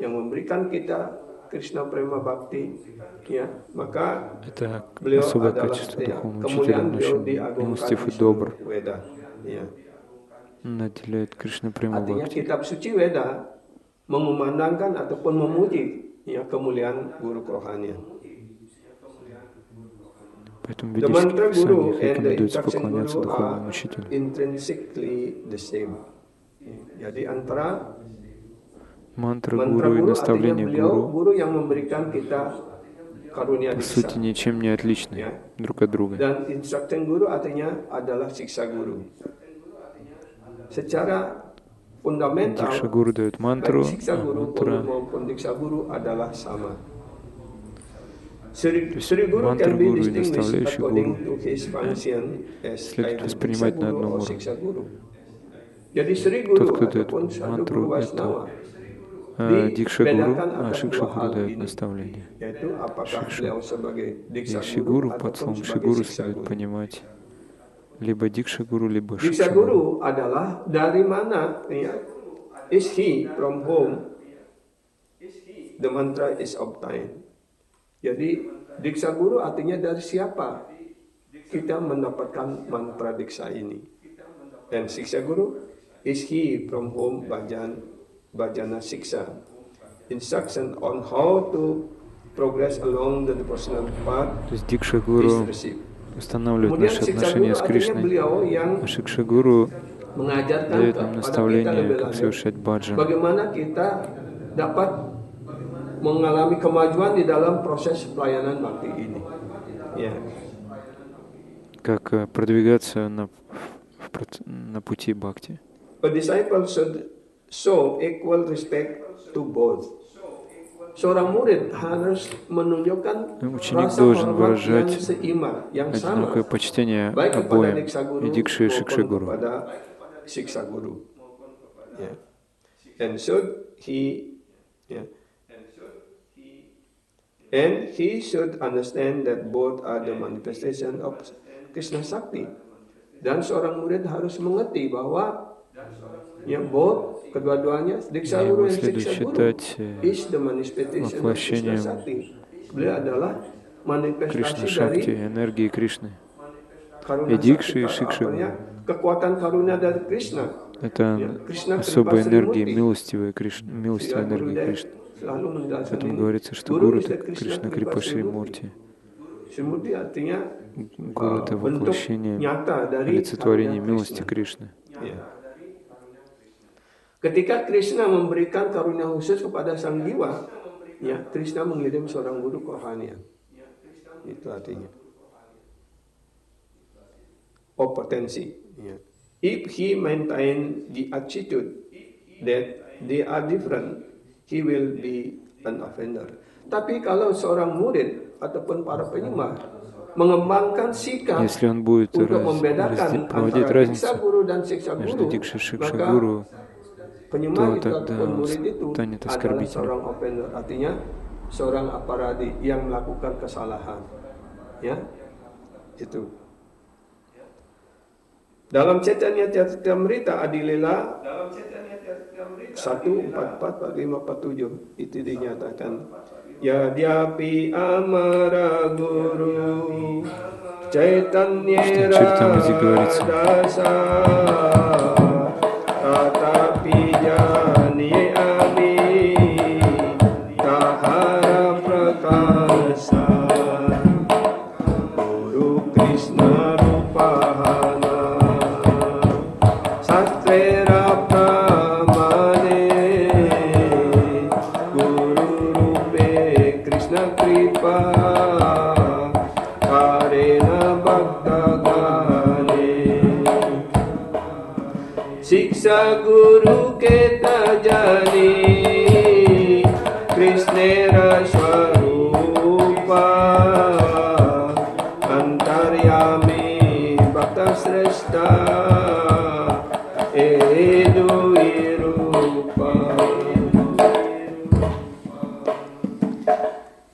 yang memberikan kita Krishna Prema Bhakti, ya, maka beliau adalah kemuliaan beliau diagungkan di seluruh Weda. Ya. Artinya kitab suci Weda mengumandangkan ataupun memuji, ya, kemuliaan guru kerohanian. The mantra guru and the instruction guru are intrinsically the same. Jadi antara мантра гуру и наставление гуру yang memberikan kita karunia по сути ничем не отличны друг от друга. Dan instruction guru artinya adalah siksa guru. Secara fundamental, Дикша гуру дает мантру, siksa guru maupun diksa guru adalah sama. Sri Guru can be distinguished according to his function as either diksa guru or siksa guru. Jadi Sri Guru ataupun satu guru Vaisnava Дикша гуру, а Шикша гуру дает наставление. И гуру под словом Шигуру следует понимать либо Дикша гуру, либо Шикша гуру. Adalah dari mana, is he from whom the mantra is obtained. Jadi diksa guru artinya dari siapa kita mendapatkan mantra diksa ini. Dan siksa guru is he from whom bhajana siksa. Instruction on how to progress along the devotional path is received. Устанавливает наши отношения с Кришной. А Шикша Гуру дает нам наставление, как совершать баджан. Bagaimana kita dapat mengalami kemajuan di dalam proses pelayanan bhakti ini. Ya. Как продвигаться на пути бхакти. A disciple should show equal respect to both. Seorang murid harus menunjukkan rasa hormat yang seimbang, yang sama, baik kepada Diksa Guru maupun kepada Siksa Guru. Yeah. And he should understand that both are the manifestation of Krishna Sakti. Dan seorang murid harus mengerti bahwa both kedua-duanya Diksa Guru dan Siksa Guru is the manifestation of Krishna Sakti. Beliau adalah manifestasi dari энергии Кришны. Karuna Sakti, kekuatan karunia dari Krishna. Это особая энергия, милостивая энергия Кришны. Поэтому говорится, что Гуру — это Кришна Крипа Шри Мурти. Гуру — это воплощение, олицетворение милости Кришны. Ketika Krishna memberikan karunia khusus kepada sang jiwa, ya, Krishna mengirim seorang guru kerohanian. Itu artinya. Potensi. Ya. If he maintain the attitude that they are different, he will be an offender. Tapi kalau seorang murid ataupun para penyembah mengembangkan sikap untuk membedakan antara Diksa Guru dan Siksa Guru, maka penyembah itu ataupun murid itu adalah seorang offender, artinya seorang aparadi yang melakukan kesalahan. Ya, itu. Dalam Chaitanya Charitamrita Adilila 1:44-45-47 itu dinyatakan, Yadyapi amara guru Chaitanya Radhasa Tatapi jani ami tahara prakasa Guru Krishna rupahana sastrera pramane Guru rupe Krishna kripa karena bhaktagane Siksa Guru kita jani Krishnera Swarupa Antaryami Bhakta Sreshta Edu Irupa.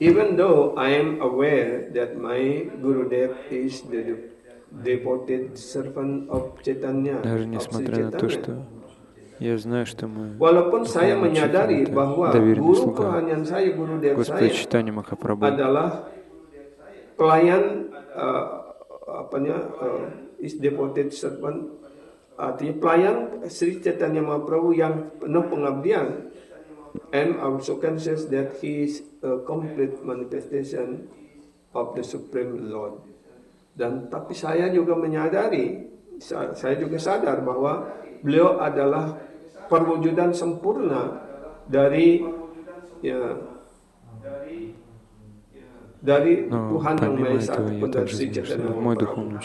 Even though I am aware that my Gurudev is the devoted servant of Chaitanya, даже несмотря на то, что я знаю, что мы walaupun saya menyadari bahwa guru kerohanian saya, Gurudev Господа saya Чайтанья Махапрабху adalah pelayan is devoted servant, artinya pelayan Sri Chaitanya Mahaprabhu yang penuh pengabdian, and also conscious that he is a complete manifestation of the Supreme Lord. Dan tapi saya juga menyadari, saya juga sadar bahwa beliau adalah perwujudan sempurna dari Tuhan Yang Maha Esa, dari Sri Chaitanya Mahaprabhu.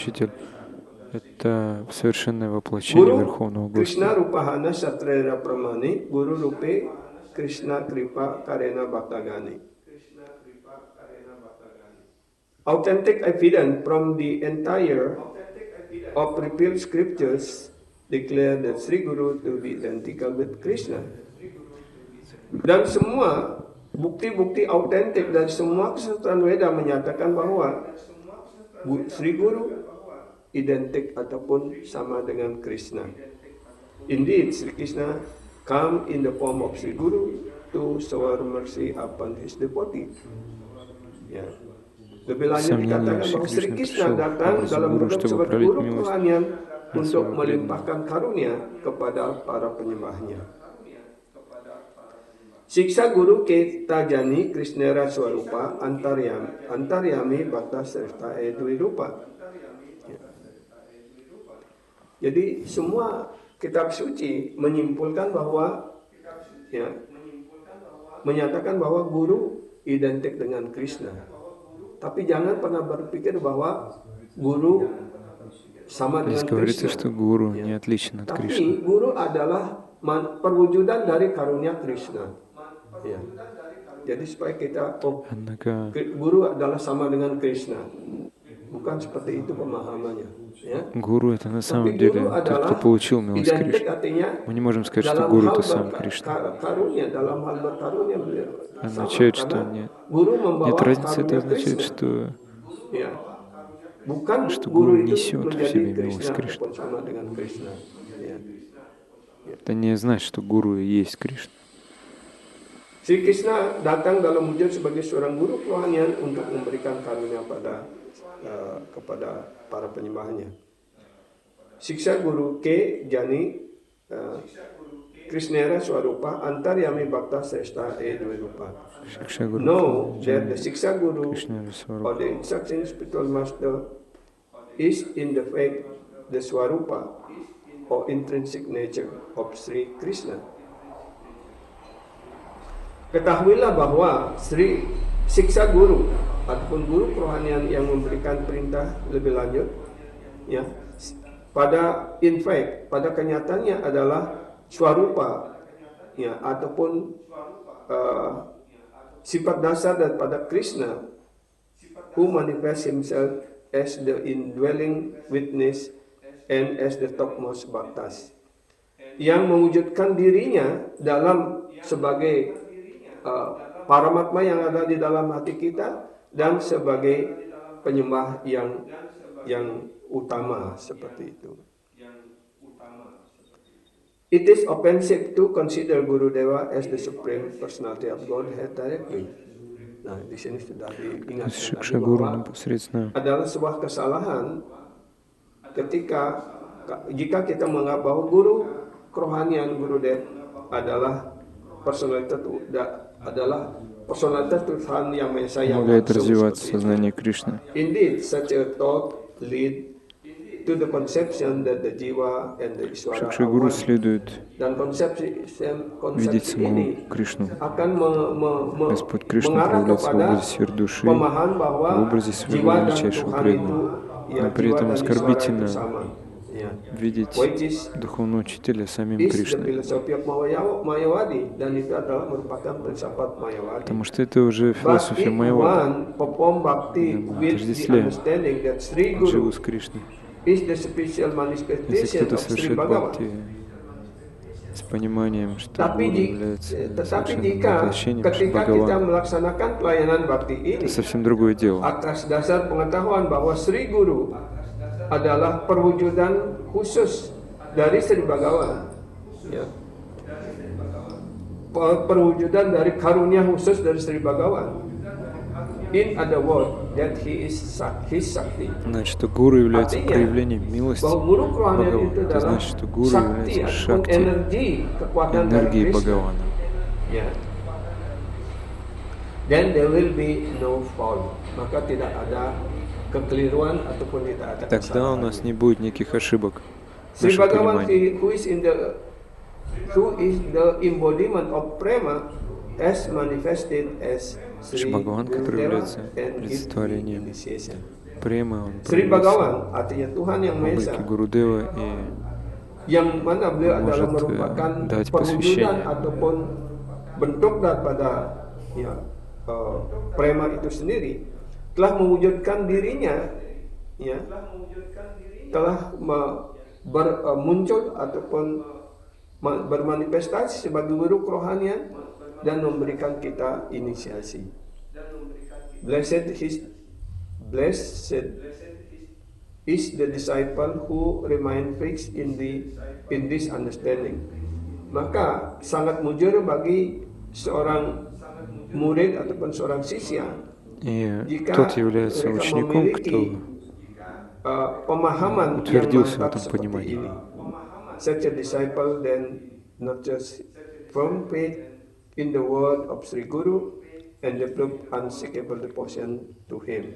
Это совершенное воплощение Верховного Господа. Krishna Rupahana Satrera Pramani Guru Rupe Krishna Kripa Karena Bhaktagani. Authentic evidence from the entire of revealed scriptures declare that Sri Guru to be identical with Krishna. Dan semua bukti-bukti autentik dari semua kesusahan Weda menyatakan bahwa Sri Guru identik ataupun sama dengan Krishna. Indeed, Sri Krishna come in the form of Sri Guru to shower mercy upon his devotee. Ya. Lebih lanjut dikatakan bahwa Sri Krishna datang dalam bentuk sebagai guru kerohanian untuk melimpahkan karunia kepada para penyembahnya. Siksa guru Keta Jani Krishnera Swarupa Antaryami Bhakta Sreshta Edwi Rupa. Jadi semua kitab suci menyimpulkan bahwa menyatakan bahwa guru identik dengan Krishna. Tapi jangan pernah berpikir bahwa guru sama dengan Krishna. Tapi guru adalah perwujudan dari karunia Krishna. Ya. Jadi supaya kita guru adalah sama dengan Krishna. Bukan seperti itu pemahamannya. Ya. Гуру это на самом деле тот, кто получил милость Кришны. Мы не можем сказать, что гуру это сам Кришна. Означает, что нет разницы, это означает, что гуру несет в себе милость Кришны. Это не значит, что гуру и есть Кришна. Sri Krishna datang dalam wujud sebagai seorang guru kerohanian untuk memberikan karunia kepada para penyembahnya. Siksa guru K. Jani Krishnera Swarupa Antaryami Bhakta Sreshta Edwi Rupa. Know that the Siksa Guru or the instruction spiritual master is in the fact the Swarupa or intrinsic nature of Sri Krishna. Ketahuilah bahwa siksa guru ataupun guru kerohanian yang memberikan perintah lebih lanjut, ya, pada kenyataannya adalah swarupa, ya, ataupun sifat dasar daripada Krishna, who manifests himself as the indwelling witness and as the topmost bhaktas, yang mewujudkan dirinya sebagai paramatma yang ada di dalam hati kita dan sebagai penyembah yang utama seperti itu. It is offensive to consider Guru Deva as the supreme personality of Godhead directly. Nah, di sini sudah diingatkan bahwa adalah sebuah kesalahan jika kita menganggap bahwa guru kerohanian Guru Dev adalah personalitas Tuhan yang Maha Esa yang langsung. Indeed, such a thought lead to the conception that the jiwa and the Iswara Гуру следует видеть самого Кришну. Господь Кришна проявляется в образе сфер души, в образе своего величайшего преданного. Но при этом оскорбительно видеть духовного учителя самим Кришной. Потому что это уже философия Майявады. Отождествляем Дживу с Кришной. Если кто-то совершит бхакти с пониманием, что Гуру является совершенным воплощением Бхагавана, это совсем другое дело. Adalah perwujudan khusus dari Sri Bhagawan, ya. Perwujudan dari karunia khusus dari Sri Bhagawan. In other words, that he is his Shakti. Значит, что гуру является проявлением милости Бхагавана. Это значит, что гуру является шакти, энергией Бхагавана. Then there will be no fault. Maka tidak ada kekeliruan ataupun tidak ada kesalahan. Тогда у нас не будет никаких ошибок в Sri нашем Bhagavan, понимании. who is the embodiment of prema as manifested as Sri Бхагаван, который является олицетворением премы, он Sri Bhagavan artinya Tuhan yang Maha Esa, Гурудева и yang mana beliau adalah merupakan perwujudan ataupun bentuk daripada prema itu sendiri, telah mewujudkan dirinya, ya, telah muncul ataupun bermanifestasi sebagai guru kerohanian dan memberikan kita inisiasi. Blessed is the disciple who remain fixed in this understanding. Maka sangat mujur bagi seorang murid ataupun seorang sisya И тот является учеником, кто утвердился в этом понимании. Such a disciple then not just firm faith in the word of Sri Guru and develop unshakable devotion to him.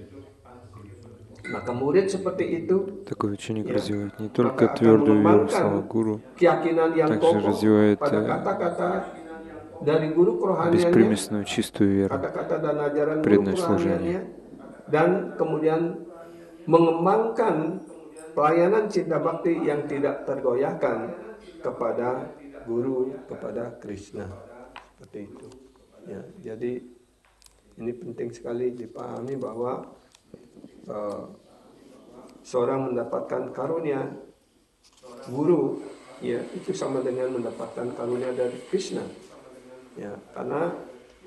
Maka murid seperti itu, такой ученик развивает не только твердую веру в слова Гуру, также развивает беспримесную чистую веру, преданное служение. Dan kemudian mengembangkan pelayanan cinta bakti yang tidak tergoyahkan kepada Guru, kepada Krishna. Seperti itu. Ya, jadi ini penting sekali dipahami bahwa seorang mendapatkan karunia Guru, ya itu sama dengan mendapatkan karunia dari Krishna. Ya, karena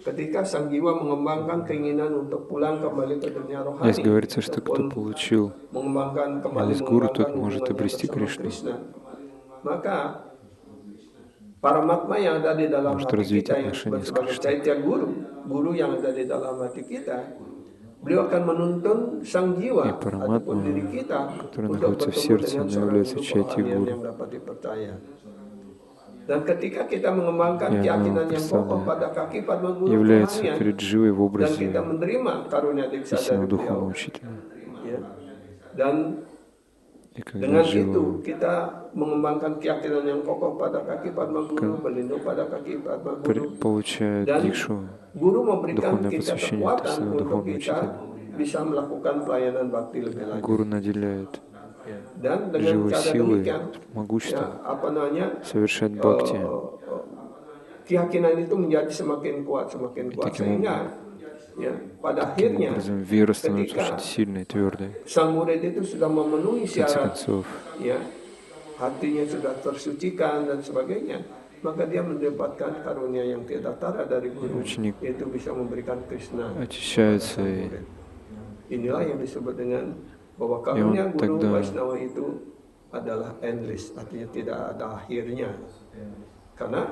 ketika sang jiwa mengembangkan keinginan untuk pulang kembali ke dunia rohani, Здесь говорится, что кто получил милость Гуру, тот может обрести Кришну. Maka paramatma yang ada di dalam Может hati развить kita yang отношения с sebagai Кришной. caitya guru yang ada di dalam hati kita, beliau akan menuntun sang И jiwa ataupun Параматма, diri kita который untuk находится в bertemu сердце, dengan он seorang является guru чайти kerohanian Гуру. yang dapat dipercaya. Dan ketika kita mengembangkan И оно keyakinan yang kokoh pada представляет, kaki Padma Guru является kerohanian перед живой в dan образе kita menerima karunia diksa dari истинного beliau, духовного учителя. ya. Dan И когда dengan itu Джива kita mengembangkan keyakinan yang kokoh pada kaki Padma Guru, berlindung pada kaki Padma Guru, получает dan дикшу, Guru memberikan духовное kita посвящение от kekuatan своего untuk духовного kita учителя. bisa melakukan pelayanan bakti lebih lanjut. Гуру наделяет Dan dengan живой cara силой, demikian, могуществом ya, совершать бхакти. keyakinan itu menjadi semakin kuat И таким sehingga ya, pada таким akhirnya образом вера становится ketika очень сильной, твердой. sang murid itu sudah memenuhi В конце syarat, концов, ya, hatinya sudah tersucikan dan sebagainya, maka dia mendapatkan karunia yang tidak tara dari Guru, ученик yaitu bisa memberikan Krishna. очищается, и Inilah yang disebut dengan bahwa И он karunia Guru тогда- Vaishnava itu adalah endless, artinya tidak ada akhirnya. Karena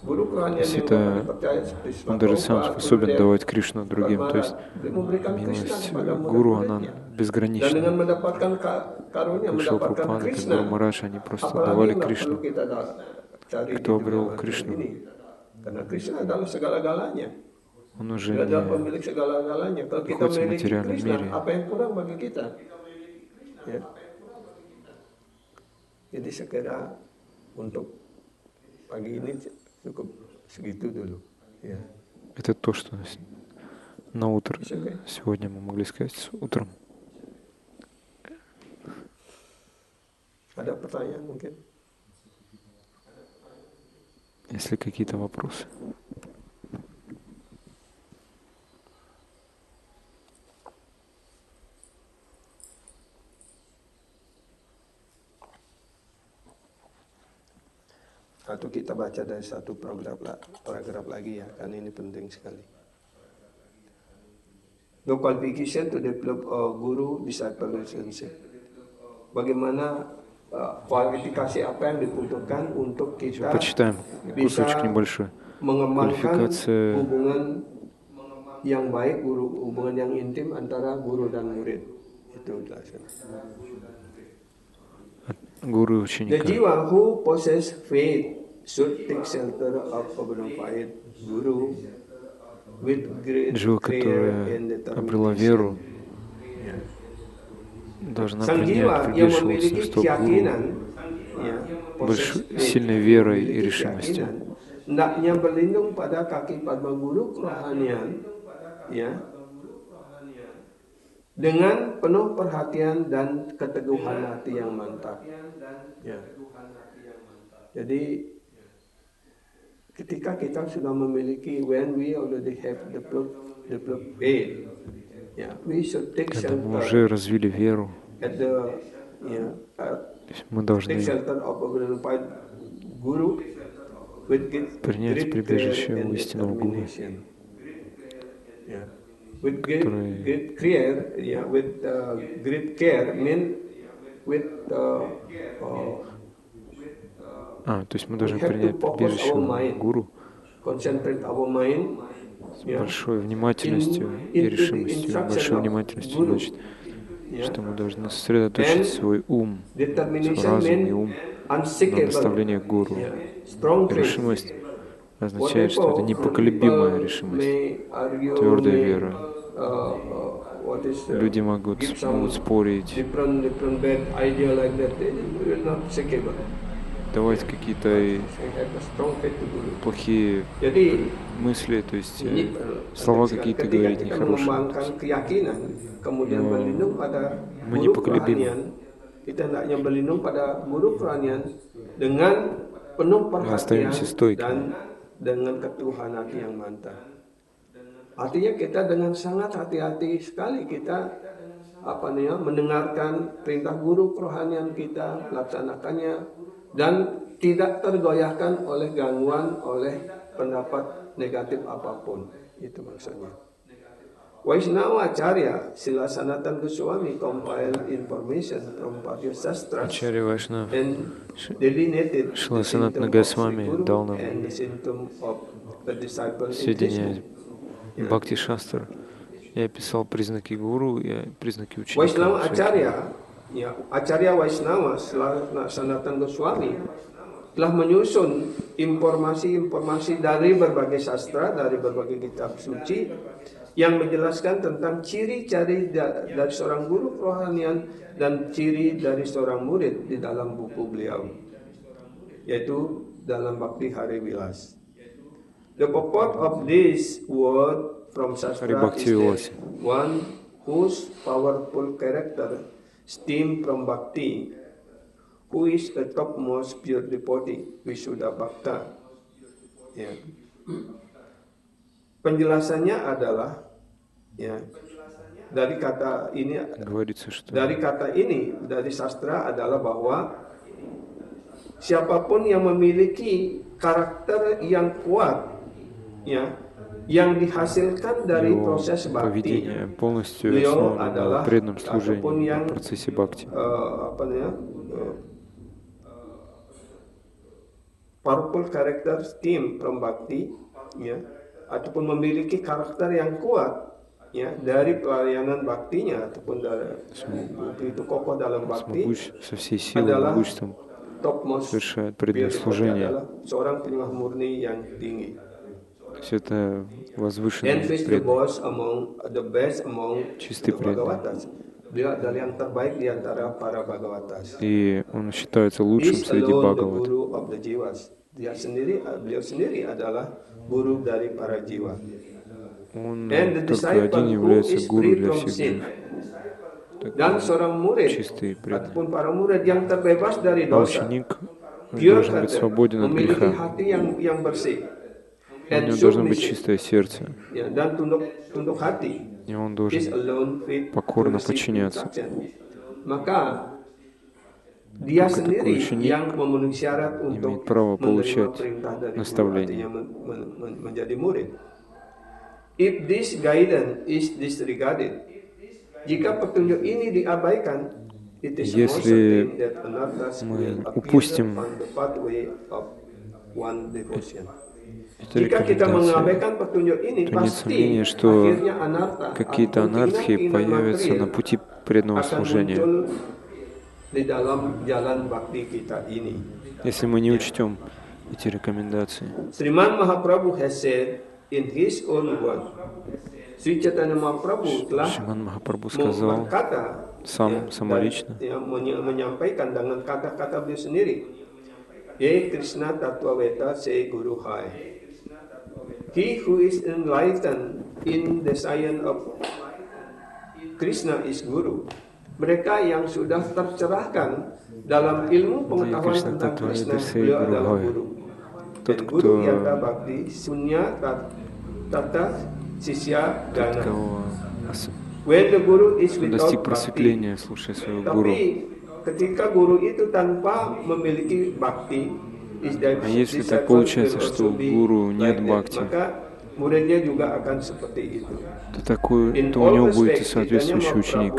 Guru kerohanian если yang это dapat dipercaya seperti он даже сам Prabhupada, способен Gurudev, давать Кришну другим. То есть memberikan Krishna милость kepada Гуру, она murid-muridnya. Dan dengan безгранична. mendapatkan karunia, Пришел mendapatkan Прабхупада, как Krishna, Гуру Марадж, они просто apalagi давали nggak perlu Кришну. kita cari di Кто обрел dunia Кришну? ini. Karena Krishna adalah segala-galanya. Он уже Dia adalah не pemilik segala-galanya. Kalau kita находится в memiliki материальном Krishna, мире. apa yang kurang bagi kita? Ya. Jadi sekira untuk pagi ini cukup segitu dulu. Ya. Это то, что на утро It's okay. сегодня мы могли сказать утром. Ada pertanyaan mungkin? Если какие-то вопросы. Atau kita baca dari satu paragraf lagi ya, kan ini penting sekali. The qualification to develop a guru-disciple relationship. Bagaimana kualifikasi apa yang dibutuhkan untuk kita Почитаем bisa кусочек небольшой. mengembangkan Kualifikasi hubungan yang baik, hubungan yang intim antara guru dan murid. Itu jelasin. Гуру и The ученика. jiwa who possess faith should take shelter of a bona fide guru with great Джива, care которая and обрела determination. веру, должна Sang принять jiwa yang прибежавшего memiliki что гуру keyakinan, ya, possess faith, сильной верой и memiliki решимостью. keyakinan, hendaknya berlindung pada kaki Padma Guru kerohanian, ya, dengan penuh perhatian dan keteguhan hati yang mantap. Ya. Jadi ketika kita sudah memiliki, when we already have developed faith, ya, we should take Когда мы shelter уже развили веру, at the, ya, то есть мы должны take shelter of a verified guru with принять great прибежище care у and истинного гуру, determination. Yeah. With который great care, yeah, with great care mean with то есть мы должны we have to принять focus прибежище our у mind, гуру, concentrate our mind с большой внимательностью и решимостью. Большой внимательностью значит, что мы должны сосредоточить свой ум, свой разум и ум на наставлениях гуру. Решимость означает, что это непоколебимая решимость, твердая вера. Люди могут спорить, давать какие-то плохие мысли, то есть слова какие-то говорить нехорошие. Но мы непоколебимы. Мы остаемся стойкими. Artinya kita dengan sangat hati-hati sekali kita mendengarkan perintah guru kerohanian kita, melaksanakannya dan tidak tergoyahkan oleh gangguan, oleh pendapat negatif apapun. Itu maksudnya. Vaishnava Acharya Sila Sanatana Goswami compiled information from various sastras and delineated the symptom of the guru and the symptom of the disciple in Krishna. Бхакти Шастр. Я описал признаки гуру и признаки ученика. Vaishnava Acharya Vaishnava Sanatana Goswami telah menyusun informasi-informasi dari berbagai sastra, dari berbagai kitab suci yang menjelaskan tentang ciri-ciri dari seorang guru kerohanian dan ciri dari seorang murid di dalam buku beliau, yaitu dalam Bhakti Hari Vilas. The purport of this word from Shastra is that one whose powerful character stem from Bhakti, who is the topmost pure devotee, Visuddha Bhakta. Ya. Penjelasannya adalah, ya, dari kata ini dari sastra adalah bahwa siapapun yang memiliki karakter yang kuat, ya, yang dihasilkan dari proses bhakti, beliau adalah ataupun yang powerful character stem from bhakti, ya, ataupun memiliki karakter yang kuat, ya, dari pelayanan baktinya ataupun dari itu kokoh dalam bakti adalah topmost adalah seorang penyembah murni yang tinggi. Это возвышенный преданный, чистый преданный. И он считается лучшим среди Бхагават. Он только один является гуру для всех живых. Чистый преданный. А ученик должен быть свободен от греха. У него должно быть чистое сердце, и он должен покорно подчиняться. Только такой ученик имеет право получать наставления. Если мы упустим эти рекомендации, то нет сомнения, что какие-то анархии появятся на пути преданного служения. Если мы не учтем эти рекомендации. Sriman Mahaprabhu has said in his own word, Sri Chaitanya Mahaprabhu telah berkata самолично, menyampaikan dengan kata-kata beliau sendiri, Ye Krishna Tattva-veta say Guru Hai. He who is enlightened in the science of Krishna is Guru. Mereka yang sudah tercerahkan dalam ilmu pengetahuan tentang Krishna, beliau adalah Guru. Dan Guru Yata Bhakti Sunya Tata Sisya Gana. When the Guru is without Bhakti, tapi ketika Guru itu tanpa memiliki Bhakti, а если так получается, что у гуру нет бхакти, то у него будет и соответствующий ученик.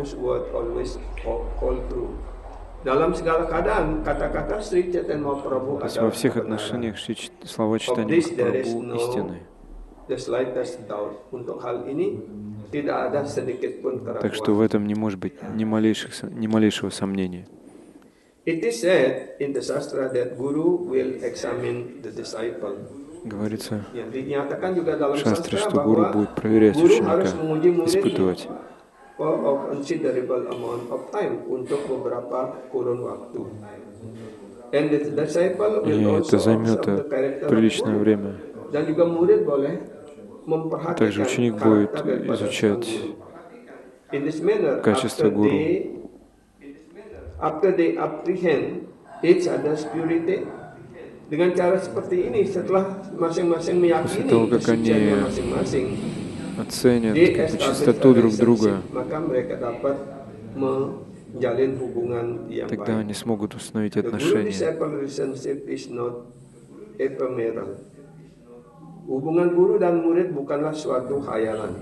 То есть во всех отношениях слова Чайтаньи Махапрабху истины. the slightest doubt. Untuk hal ini tidak ada sedikit pun keraguan. Так что в этом не может быть ни малейшего сомнения. It is said in the Shastra that Guru will examine the disciple. Говорится Dinyatakan juga dalam в шастре, sastra что гуру bahwa будет проверять guru harus ученика, menguji muridnya испытывать. for a considerable amount of time, untuk beberapa kurun waktu. And the disciple И will это also займет observe the character of приличное guru. время. Dan juga murid boleh Также memperhatikan ученик будет karakter daripada sang изучать guru. In this manner, качество гуру. after they apprehend each other's purity, dengan cara seperti ini, setelah masing-masing meyakini kesuciannya masing-masing, оценят чистоту друг друга, maka mereka dapat menjalin hubungan yang тогда baik. они смогут установить The отношения. guru-disciple relationship is not ephemeral. Hubungan guru dan murid bukanlah suatu khayalan.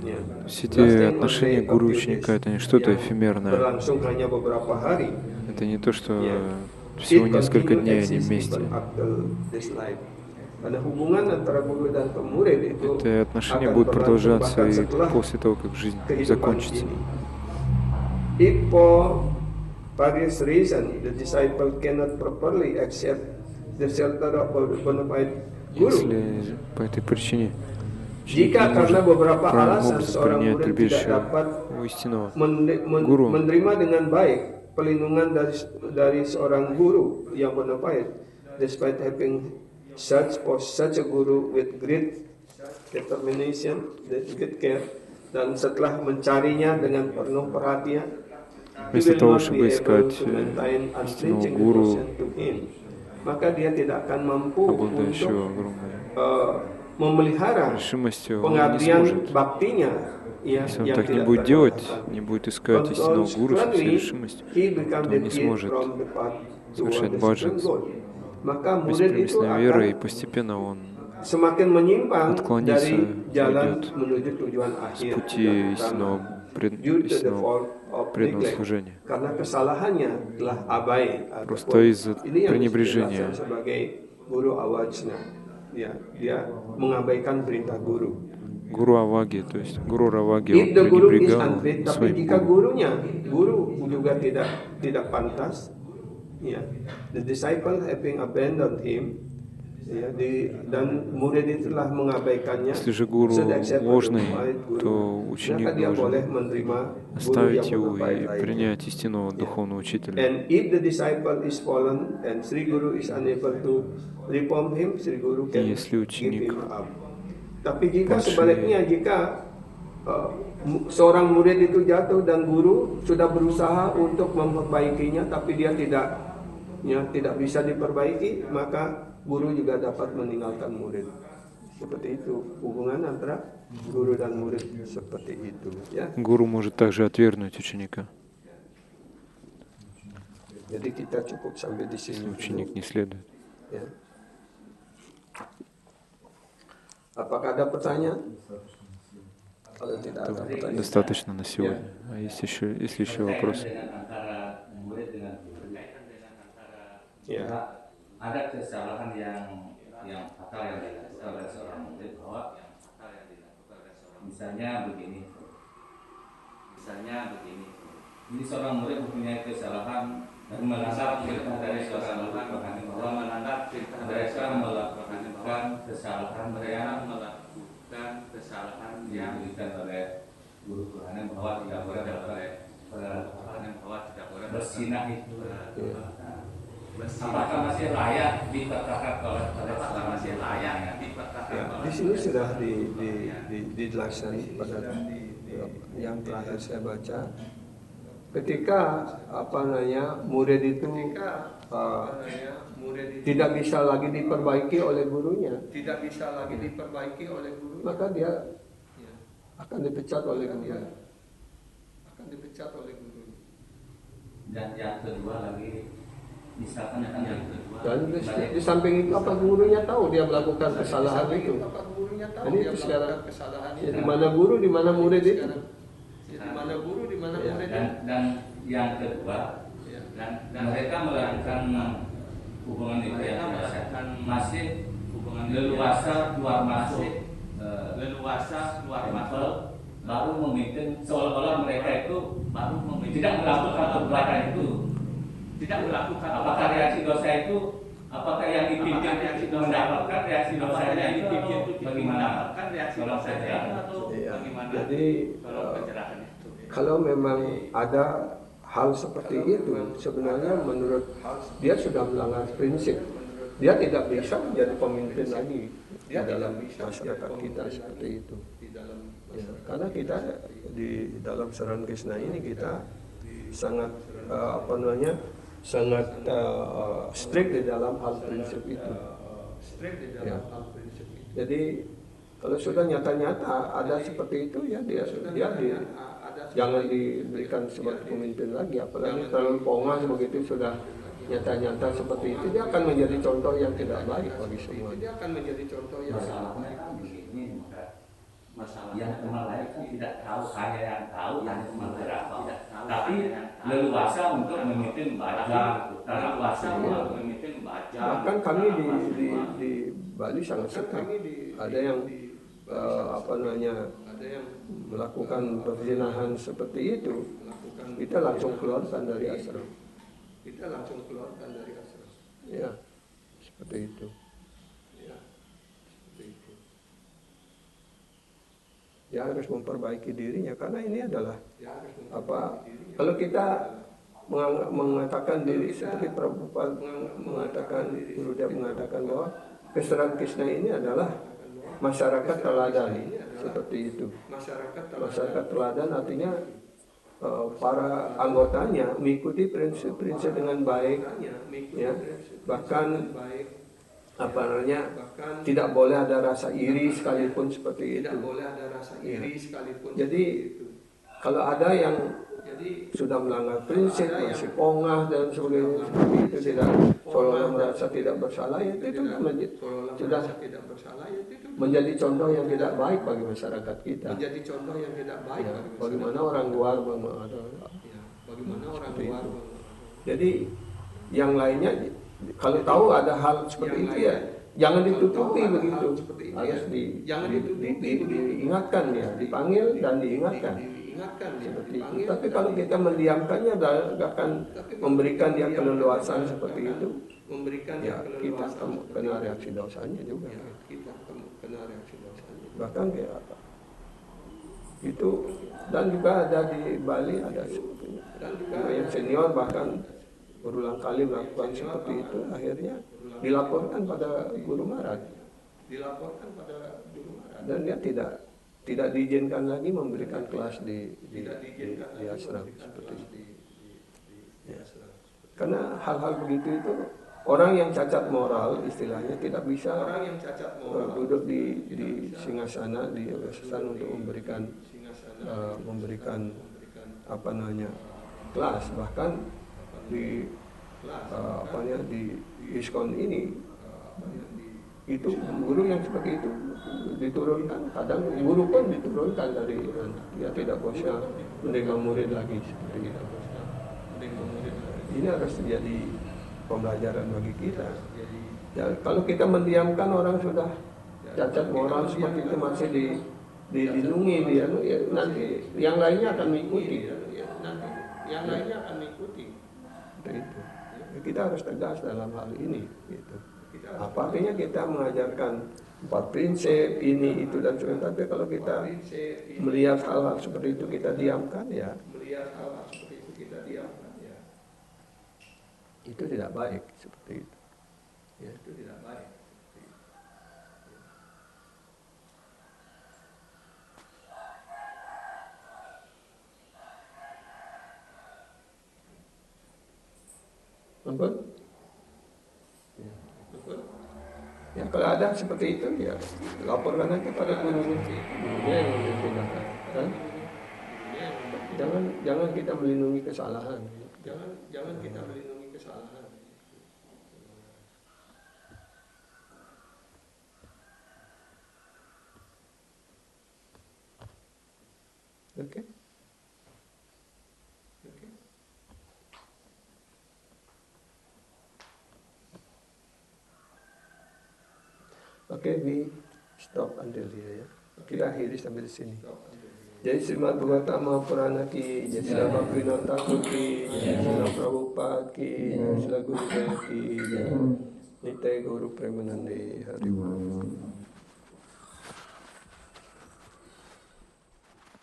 Ya. Все эти отношения гуру и ученика — это не что-то эфемерное. Berlangsung hanya beberapa hari. Это не то, что всего несколько дней они вместе. Это отношения будут продолжаться и после того, как жизнь закончится. If for various reasons the disciple cannot properly accept the shelter of a bona fide guru, если по этой причине jika karena beberapa alasan могут seorang принять murid tidak прибежище dapat у истинного guru menerima dengan baik pelindungan dari seorang guru yang bona fide, despite having searched for such a guru with great determination, great care, dan setelah mencarinya dengan penuh perhatian, вместо того, чтобы искать истинного гуру, maka dia tidak akan mampu обладающего untuk огромной memelihara решимостью, он не pengabdian сможет. baktinya. Если он так не будет делать, не будет искать истинного гуру со всей решимостью, то он не сможет совершать баджан беспримесной верой, и постепенно он semakin menyimpang отклонится, dari jalan уйдет menuju tujuan с akhir пути истинного преданного служения. Karena kesalahannya telah abai. Просто из-за пренебрежения. Sebagai guru awajna, ya, dia mengabaikan perintah guru. Гуру Аваги, то есть Гуру Раваги, он пренебрегал Tapi jika своим guru juga tidak pantas, ya, the disciple having abandoned him, ya, dan murid itulah mengabaikannya. Если же гуру ложный, то ученик должен оставить его и принять истинного духовного учителя. And if the disciple is fallen and Sri Guru is unable to reform him, Sri Guru can give him up. Tapi jika sebaliknya, jika seorang murid itu jatuh dan guru sudah berusaha untuk memperbaikinya, tapi dia tidak bisa diperbaiki, maka guru juga dapat meninggalkan murid. Seperti itu hubungan antara guru dan murid, seperti itu. Ya. Гуру может также отвергнуть ученика. Jadi kita cukup sampai di sini. Если ученик не следует. Ya. Apakah ada pertanyaan? Kalau tidak ada pertanyaan. Достаточно на сегодня. А есть еще вопросы? Ya. Ada kesalahan yang fatal yang dilakukan oleh seorang murid, bahwa misalnya begini, ini seorang murid mempunyai kesalahan dan melanggar perintah dari seorang rohani, bahwa melanggar perintah mereka melakukan kesalahan yang diberikan oleh guru rohani, bahwa tidak boleh bersinah itu. Apakah masih layak dikatakan oleh masih layak dikatakan? Di sini sudah dijelaskan pada yang terakhir saya baca. Ketika murid itu tidak bisa lagi diperbaiki oleh gurunya, maka dia akan dipecat oleh gurunya. Dan yang kedua lagi, misalkan yang kedua, dan di samping itu apa gurunya tahu dia melakukan kesalahan itu. Jadi itu sekarang di mana guru, di mana murid itu. Dan yang kedua, dan mereka melakukan hubungan itu yang masih leluasa keluar masuk leluasa luar biasa baru memimpin, seolah-olah mereka itu baru memimpin, tidak melakukan perbuatan itu, tidak melakukan. Apakah reaksi dosa itu, apakah yang dipimpin mendapatkan reaksi dosanya itu bagaimana? Mendapatkan reaksi dosa itu atau bagaimana? Jadi kalau memang ada hal seperti itu, sebenarnya menurut dia sudah melanggar prinsip. Dia tidak bisa menjadi pemimpin lagi di dalam masyarakat kita seperti itu. Ya, karena kita di dalam Saran Krishna ini kita sangat sangat strict di dalam hal prinsip itu. Ya. Jadi kalau sudah nyata-nyata ada seperti itu ya jangan diberikan sebagai pemimpin lagi, apalagi terlalu pongah begitu sudah nyata-nyata seperti itu, dia akan menjadi contoh yang tidak baik bagi semua. Dia akan menjadi contoh yang masalah yang teman lain kan tidak tahu, hanya yang tahu yang teman tidak tahu, tapi leluasa untuk memimpin baca, leluasa untuk memimpin baca. Bahkan kami di Bali sangat sering ada yang ada yang melakukan perzinahan seperti itu, kita langsung keluarkan dari ashram. Ya, seperti itu. Ya harus memperbaiki dirinya, karena ini adalah kalau kita mengatakan diri seperti Prabhupada mengatakan, Gurudev mengatakan bahwa Saran Krishna ini adalah masyarakat teladan, seperti itu. Masyarakat teladan artinya para anggotanya mengikuti prinsip-prinsip dengan baik, ya, bahkan tidak boleh ada rasa iri sekalipun seperti itu. Ya. Jadi kalau ada yang sudah melanggar prinsip, masih pongah dan sebagainya seperti itu, tidak seolah merasa tidak bersalah, ya itu sudah menjadi contoh yang tidak baik bagi masyarakat kita. Ya, bagaimana orang luar Jadi yang lainnya kalau tahu ada hal seperti itu ya jangan ditutupi begitu, harus diingatkan ya, dipanggil dan diingatkan seperti itu. Tapi kalau kita mendiamkannya dan akan memberikan dia keleluasaan seperti itu, ya kita kena reaksi dosanya juga. Bahkan kayak apa itu, dan juga ada di Bali ada seperti itu. Yang senior bahkan berulang kali melakukan seperti itu, akhirnya dilaporkan pada Guru Maharaj. Dan dia tidak diizinkan lagi memberikan kelas di ashram seperti itu. Ya. Karena hal-hal begitu itu orang yang cacat moral istilahnya tidak bisa duduk di singgasana di yayasan untuk memberikan kelas. Bahkan di ISKCON ini itu guru yang seperti itu diturunkan, kadang guru pun diturunkan dari dia tidak bisa menerima murid lagi seperti itu. Ini harus menjadi pembelajaran bagi kita. Ya, kalau kita mendiamkan orang sudah cacat moral seperti itu masih dilindungi dia, ya, nanti yang lainnya akan mengikuti. Itu. Kita harus tegas dalam hal ini. Gitu. Apa artinya kita mengajarkan 4 prinsip ini itu dan sebagainya, tapi kalau kita melihat hal-hal seperti itu kita diamkan ya, itu tidak baik seperti itu. Ya, itu tidak baik. Betul? Ya. Betul? Ya, kalau ada seperti itu ya laporkan aja pada gurunya yang membedakan. Kan? Jangan kita melindungi kesalahan. Jangan kita melindungi kesalahan. Oke? Okay, we stop until here. Yeah? Kita akhiri sampai di sini. Jai Srimad Bhagavatam Mahapurana ki, Jai Srila Bhaktivinoda Thakur ki, Jai Srila Prabhupada ki, Jai Srila Gurudev ki, Nitai Guru Premanande Hari Bol.